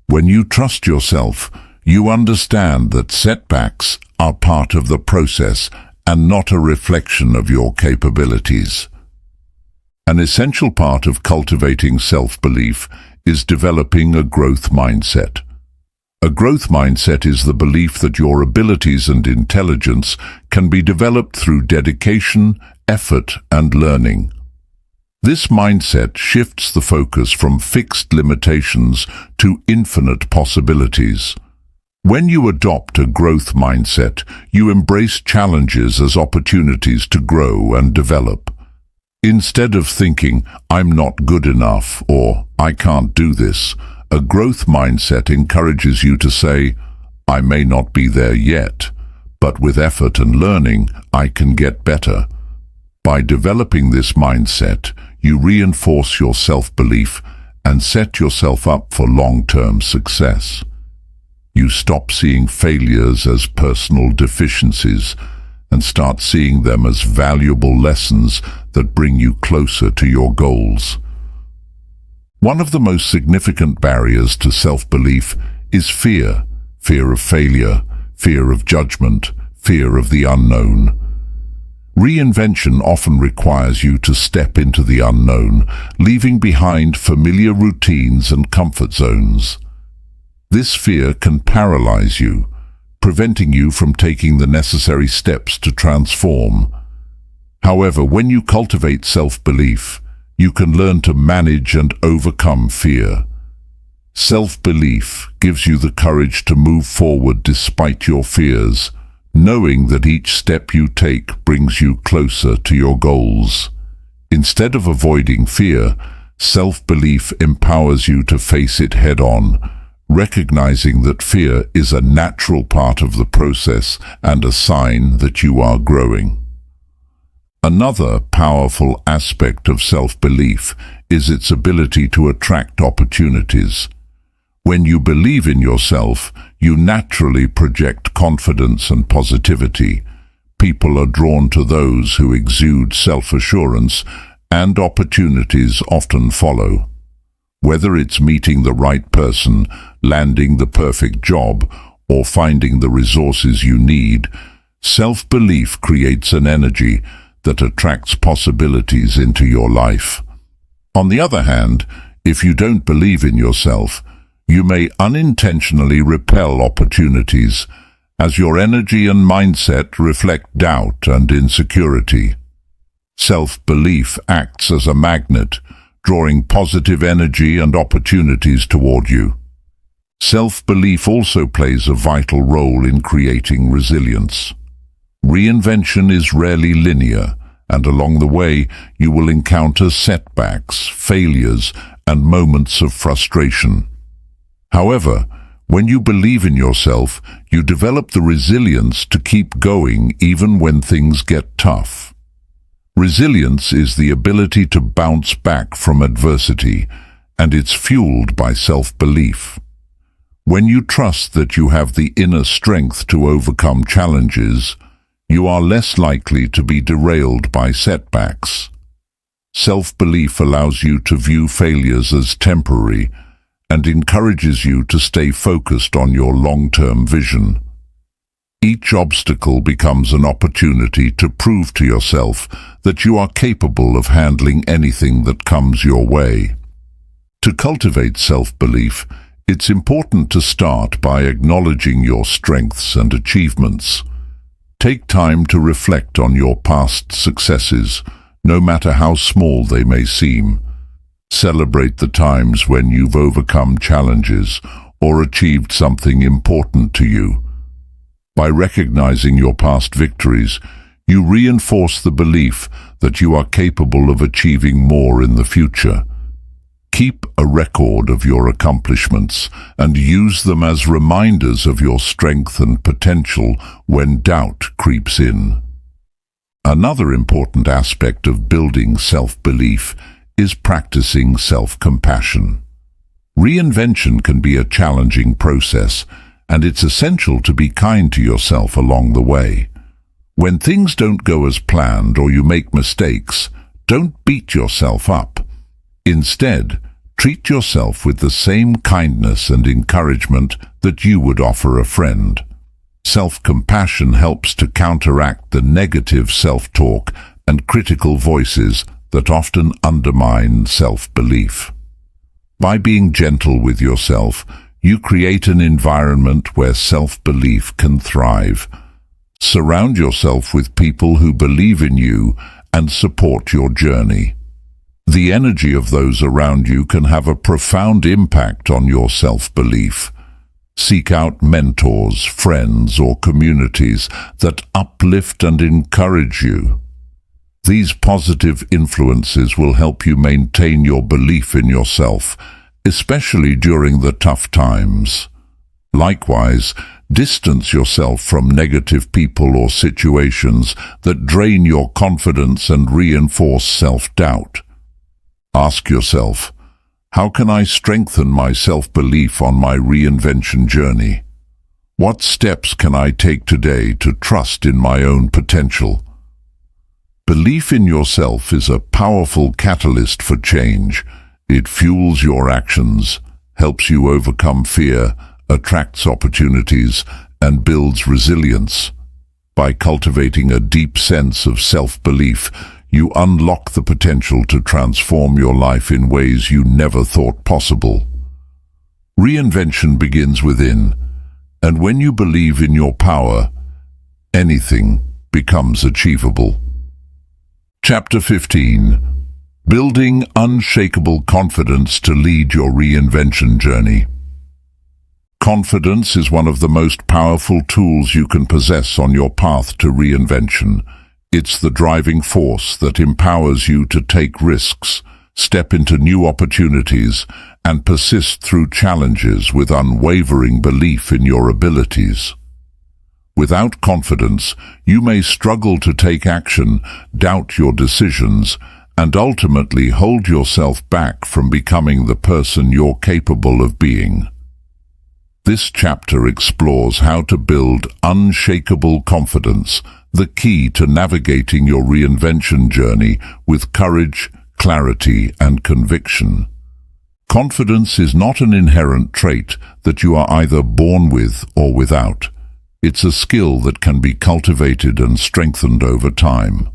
When you trust yourself, you understand that setbacks are part of the process and not a reflection of your capabilities. An essential part of cultivating self-belief is developing a growth mindset. A growth mindset is the belief that your abilities and intelligence can be developed through dedication, effort, and learning. This mindset shifts the focus from fixed limitations to infinite possibilities. When you adopt a growth mindset, you embrace challenges as opportunities to grow and develop. Instead of thinking, "I'm not good enough," or "I can't do this," a growth mindset encourages you to say, "I may not be there yet, but with effort and learning, I can get better." By developing this mindset, you reinforce your self-belief and set yourself up for long-term success. You stop seeing failures as personal deficiencies and start seeing them as valuable lessons that bring you closer to your goals. One of the most significant barriers to self-belief is fear. Fear of failure, fear of judgment, fear of the unknown. Reinvention often requires you to step into the unknown, leaving behind familiar routines and comfort zones. This fear can paralyze you, preventing you from taking the necessary steps to transform. However, when you cultivate self-belief, you can learn to manage and overcome fear. Self-belief gives you the courage to move forward despite your fears, knowing that each step you take brings you closer to your goals. Instead of avoiding fear, self-belief empowers you to face it head-on, recognizing that fear is a natural part of the process and a sign that you are growing. Another powerful aspect of self-belief is its ability to attract opportunities. When you believe in yourself, you naturally project confidence and positivity. People are drawn to those who exude self-assurance, and opportunities often follow. Whether it's meeting the right person, landing the perfect job, or finding the resources you need, self-belief creates an energy that attracts possibilities into your life. On the other hand, if you don't believe in yourself, you may unintentionally repel opportunities, as your energy and mindset reflect doubt and insecurity. Self-belief acts as a magnet, drawing positive energy and opportunities toward you. Self-belief also plays a vital role in creating resilience. Reinvention is rarely linear, and along the way you will encounter setbacks, failures, and moments of frustration. However, when you believe in yourself, you develop the resilience to keep going even when things get tough. Resilience is the ability to bounce back from adversity, and it's fueled by self-belief. When you trust that you have the inner strength to overcome challenges, you are less likely to be derailed by setbacks. Self-belief allows you to view failures as temporary and encourages you to stay focused on your long-term vision. Each obstacle becomes an opportunity to prove to yourself that you are capable of handling anything that comes your way. To cultivate self-belief, it's important to start by acknowledging your strengths and achievements. Take time to reflect on your past successes, no matter how small they may seem. Celebrate the times when you've overcome challenges or achieved something important to you. By recognizing your past victories, you reinforce the belief that you are capable of achieving more in the future. Keep a record of your accomplishments and use them as reminders of your strength and potential when doubt creeps in. Another important aspect of building self-belief is practicing self-compassion. Reinvention can be a challenging process, and it's essential to be kind to yourself along the way. When things don't go as planned or you make mistakes, don't beat yourself up. Instead, treat yourself with the same kindness and encouragement that you would offer a friend. Self-compassion helps to counteract the negative self-talk and critical voices that often undermine self-belief. By being gentle with yourself, you create an environment where self-belief can thrive. Surround yourself with people who believe in you and support your journey. The energy of those around you can have a profound impact on your self-belief. Seek out mentors, friends, or communities that uplift and encourage you. These positive influences will help you maintain your belief in yourself, especially during the tough times. Likewise, distance yourself from negative people or situations that drain your confidence and reinforce self-doubt. Ask yourself, how can I strengthen my self-belief on my reinvention journey? What steps can I take today to trust in my own potential? Belief in yourself is a powerful catalyst for change. It fuels your actions, helps you overcome fear, attracts opportunities, and builds resilience. By cultivating a deep sense of self-belief, you unlock the potential to transform your life in ways you never thought possible. Reinvention begins within, and when you believe in your power, anything becomes achievable. Chapter 15. Building unshakable confidence to lead your reinvention journey. Confidence is one of the most powerful tools you can possess on your path to reinvention. It's the driving force that empowers you to take risks, step into new opportunities, and persist through challenges with unwavering belief in your abilities. Without confidence, you may struggle to take action, doubt your decisions, and ultimately hold yourself back from becoming the person you're capable of being. This chapter explores how to build unshakable confidence, the key to navigating your reinvention journey with courage, clarity, and conviction. Confidence is not an inherent trait that you are either born with or without. It's a skill that can be cultivated and strengthened over time.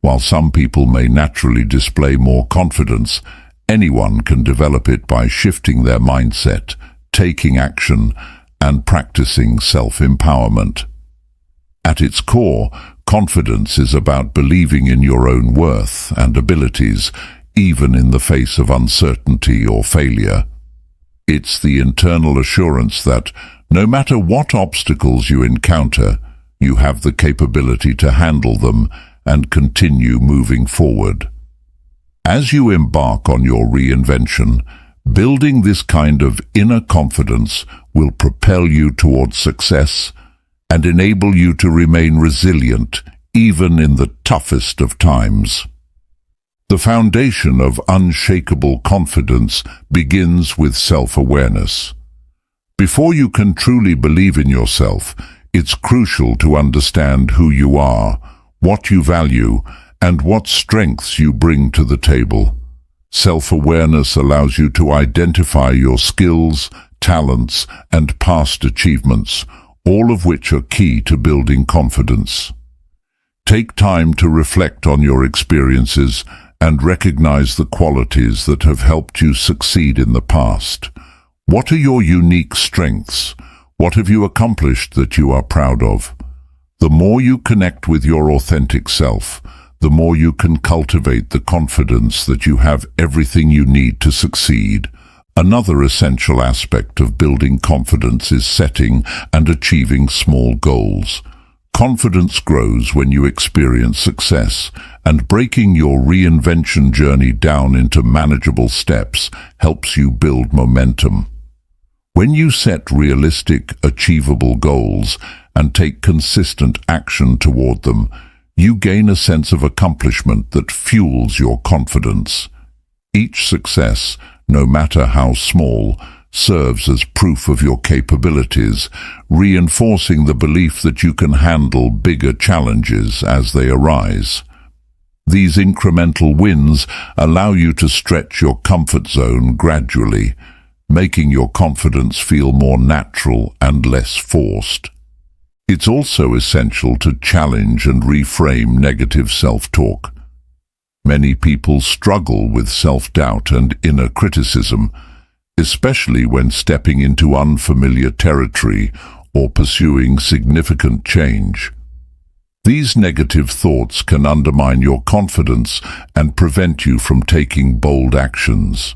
While some people may naturally display more confidence, anyone can develop it by shifting their mindset, taking action, and practicing self-empowerment. At its core, confidence is about believing in your own worth and abilities, even in the face of uncertainty or failure. It's the internal assurance that, no matter what obstacles you encounter, you have the capability to handle them and continue moving forward. As you embark on your reinvention, building this kind of inner confidence will propel you towards success and enable you to remain resilient even in the toughest of times. The foundation of unshakable confidence begins with self-awareness. Before you can truly believe in yourself, it's crucial to understand who you are, what you value, and what strengths you bring to the table. Self-awareness allows you to identify your skills, talents, and past achievements, all of which are key to building confidence. Take time to reflect on your experiences and recognize the qualities that have helped you succeed in the past. What are your unique strengths? What have you accomplished that you are proud of? The more you connect with your authentic self, the more you can cultivate the confidence that you have everything you need to succeed. Another essential aspect of building confidence is setting and achieving small goals. Confidence grows when you experience success, and breaking your reinvention journey down into manageable steps helps you build momentum. When you set realistic, achievable goals and take consistent action toward them, you gain a sense of accomplishment that fuels your confidence. Each success, no matter how small, serves as proof of your capabilities, reinforcing the belief that you can handle bigger challenges as they arise. These incremental wins allow you to stretch your comfort zone gradually, making your confidence feel more natural and less forced. It's also essential to challenge and reframe negative self-talk. Many people struggle with self-doubt and inner criticism, especially when stepping into unfamiliar territory or pursuing significant change. These negative thoughts can undermine your confidence and prevent you from taking bold actions.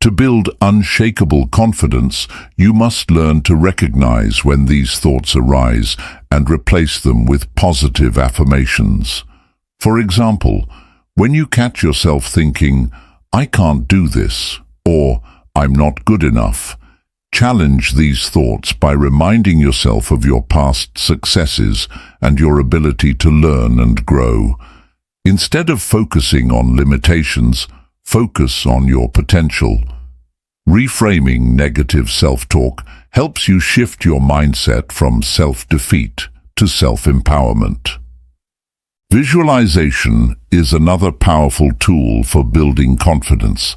To build unshakable confidence, you must learn to recognize when these thoughts arise and replace them with positive affirmations. For example, when you catch yourself thinking, "I can't do this," or "I'm not good enough," challenge these thoughts by reminding yourself of your past successes and your ability to learn and grow. Instead of focusing on limitations, focus on your potential. Reframing negative self-talk helps you shift your mindset from self-defeat to self-empowerment. Visualization is another powerful tool for building confidence.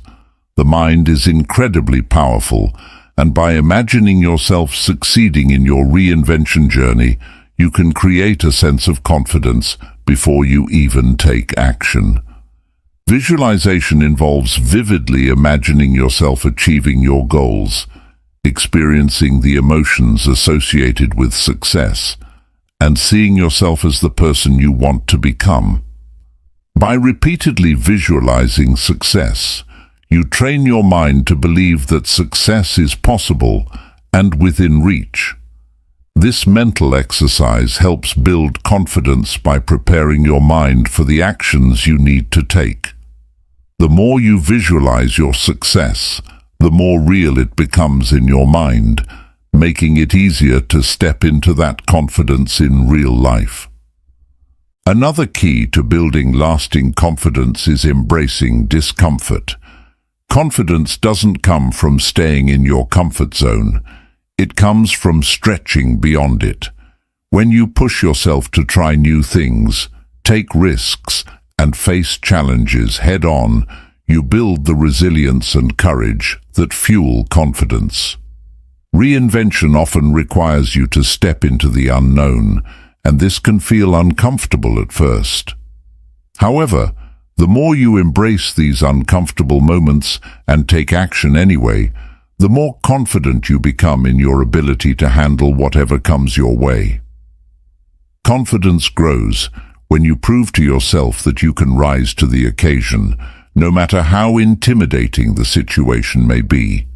The mind is incredibly powerful, and by imagining yourself succeeding in your reinvention journey, you can create a sense of confidence before you even take action. Visualization involves vividly imagining yourself achieving your goals, experiencing the emotions associated with success, and seeing yourself as the person you want to become. By repeatedly visualizing success, you train your mind to believe that success is possible and within reach. This mental exercise helps build confidence by preparing your mind for the actions you need to take. The more you visualize your success, the more real it becomes in your mind, making it easier to step into that confidence in real life. Another key to building lasting confidence is embracing discomfort. Confidence doesn't come from staying in your comfort zone. It comes from stretching beyond it. When you push yourself to try new things, take risks, and face challenges head-on, you build the resilience and courage that fuel confidence. Reinvention often requires you to step into the unknown, and this can feel uncomfortable at first. However, the more you embrace these uncomfortable moments and take action anyway, the more confident you become in your ability to handle whatever comes your way. Confidence grows when you prove to yourself that you can rise to the occasion, no matter how intimidating the situation may be.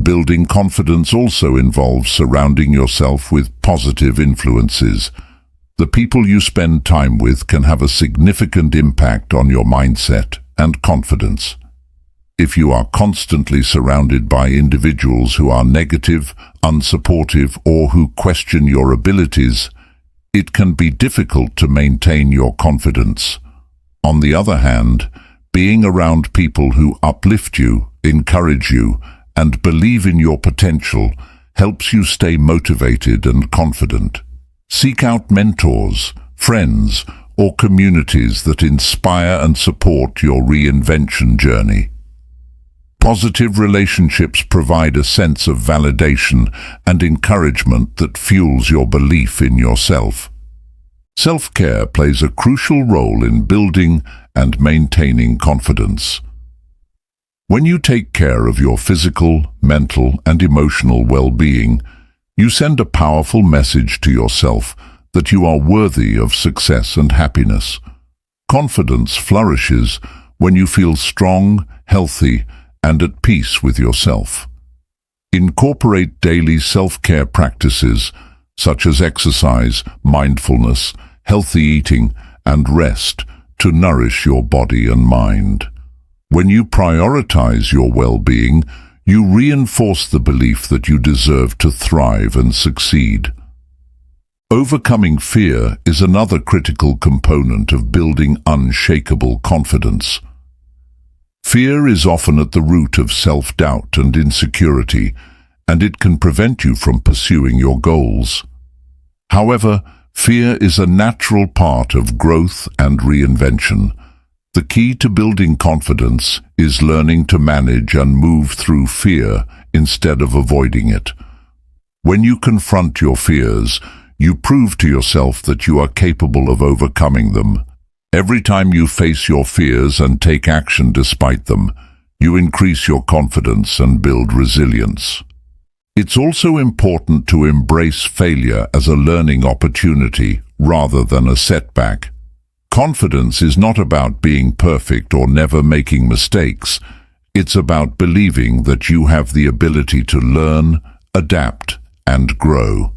Building confidence also involves surrounding yourself with positive influences. The people you spend time with can have a significant impact on your mindset and confidence. If you are constantly surrounded by individuals who are negative, unsupportive, or who question your abilities, it can be difficult to maintain your confidence. On the other hand, being around people who uplift you, encourage you, and believe in your potential helps you stay motivated and confident. Seek out mentors, friends, or communities that inspire and support your reinvention journey. Positive relationships provide a sense of validation and encouragement that fuels your belief in yourself. Self-care plays a crucial role in building and maintaining confidence. When you take care of your physical, mental, and emotional well-being, you send a powerful message to yourself that you are worthy of success and happiness. Confidence flourishes when you feel strong, healthy, and at peace with yourself. Incorporate daily self-care practices such as exercise, mindfulness, healthy eating, and rest to nourish your body and mind. When you prioritize your well-being, you reinforce the belief that you deserve to thrive and succeed. Overcoming fear is another critical component of building unshakable confidence. Fear is often at the root of self-doubt and insecurity, and it can prevent you from pursuing your goals. However, fear is a natural part of growth and reinvention. The key to building confidence is learning to manage and move through fear instead of avoiding it. When you confront your fears, you prove to yourself that you are capable of overcoming them. Every time you face your fears and take action despite them, you increase your confidence and build resilience. It's also important to embrace failure as a learning opportunity rather than a setback. Confidence is not about being perfect or never making mistakes. It's about believing that you have the ability to learn, adapt, and grow.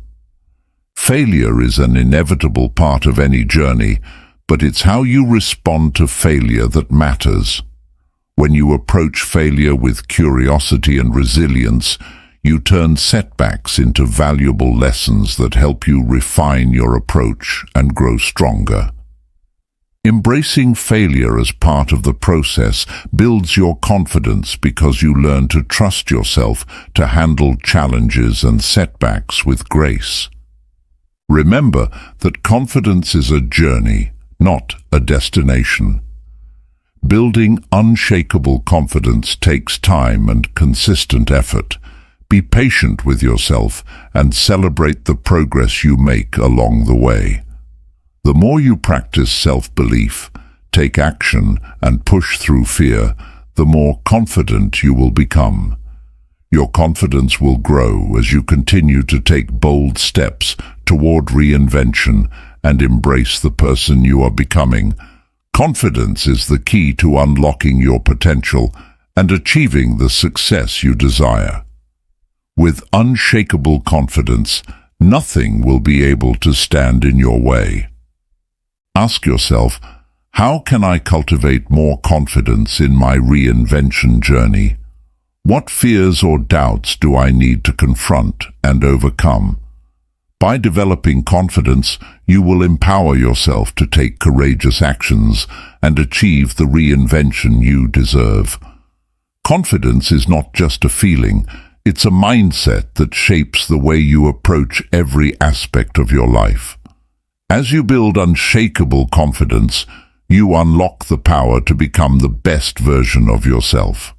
Failure is an inevitable part of any journey, but it's how you respond to failure that matters. When you approach failure with curiosity and resilience, you turn setbacks into valuable lessons that help you refine your approach and grow stronger. Embracing failure as part of the process builds your confidence because you learn to trust yourself to handle challenges and setbacks with grace. Remember that confidence is a journey, not a destination. Building unshakable confidence takes time and consistent effort. Be patient with yourself and celebrate the progress you make along the way. The more you practice self-belief, take action, and push through fear, the more confident you will become. Your confidence will grow as you continue to take bold steps toward reinvention and embrace the person you are becoming. Confidence is the key to unlocking your potential and achieving the success you desire. With unshakable confidence, nothing will be able to stand in your way. Ask yourself, how can I cultivate more confidence in my reinvention journey? What fears or doubts do I need to confront and overcome? By developing confidence, you will empower yourself to take courageous actions and achieve the reinvention you deserve. Confidence is not just a feeling, it's a mindset that shapes the way you approach every aspect of your life. As you build unshakable confidence, you unlock the power to become the best version of yourself.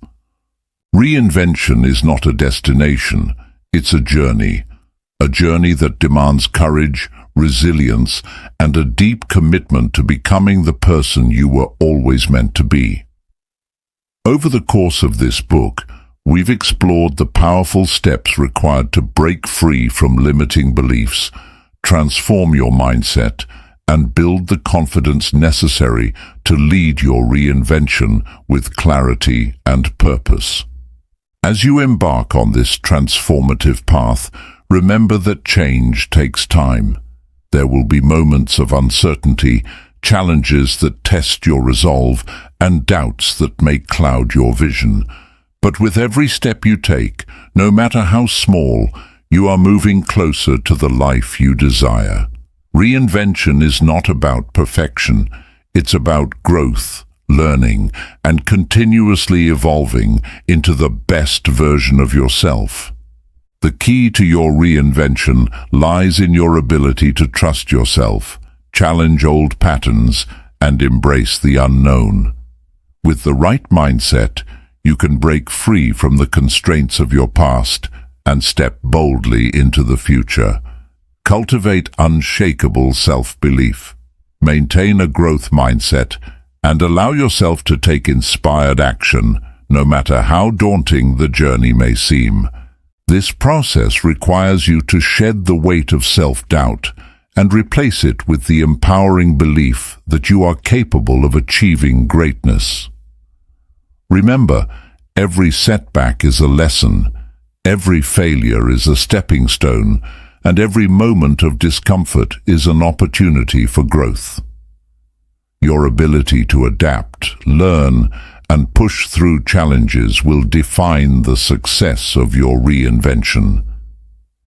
Reinvention is not a destination, it's a journey that demands courage, resilience, and a deep commitment to becoming the person you were always meant to be. Over the course of this book, we've explored the powerful steps required to break free from limiting beliefs, transform your mindset, and build the confidence necessary to lead your reinvention with clarity and purpose. As you embark on this transformative path, remember that change takes time. There will be moments of uncertainty, challenges that test your resolve, and doubts that may cloud your vision. But with every step you take, no matter how small, you are moving closer to the life you desire. Reinvention is not about perfection. It's about growth, learning, and continuously evolving into the best version of yourself. The key to your reinvention lies in your ability to trust yourself, challenge old patterns, and embrace the unknown. With the right mindset, you can break free from the constraints of your past and step boldly into the future. Cultivate unshakable self-belief. Maintain a growth mindset and allow yourself to take inspired action, no matter how daunting the journey may seem. This process requires you to shed the weight of self-doubt and replace it with the empowering belief that you are capable of achieving greatness. Remember, every setback is a lesson, every failure is a stepping stone, and every moment of discomfort is an opportunity for growth. Your ability to adapt, learn, and push through challenges will define the success of your reinvention.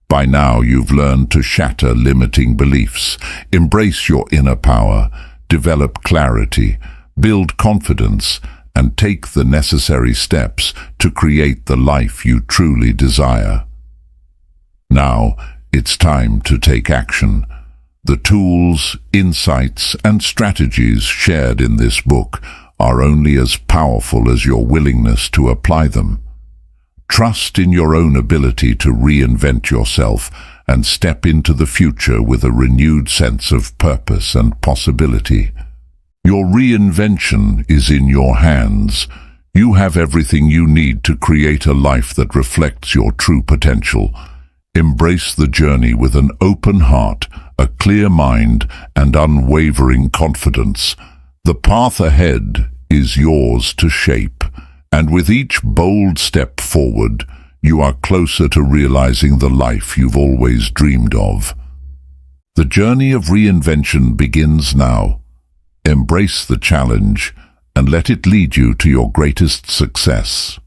By now you've learned to shatter limiting beliefs, embrace your inner power, develop clarity, build confidence, and take the necessary steps to create the life you truly desire. Now, it's time to take action. The tools, insights, and strategies shared in this book are only as powerful as your willingness to apply them. Trust in your own ability to reinvent yourself and step into the future with a renewed sense of purpose and possibility. Your reinvention is in your hands. You have everything you need to create a life that reflects your true potential. Embrace the journey with an open heart, a clear mind, and unwavering confidence. The path ahead is yours to shape, And with each bold step forward, you are closer to realizing the life you've always dreamed of. The journey of reinvention begins now. Embrace the challenge and let it lead you to your greatest success.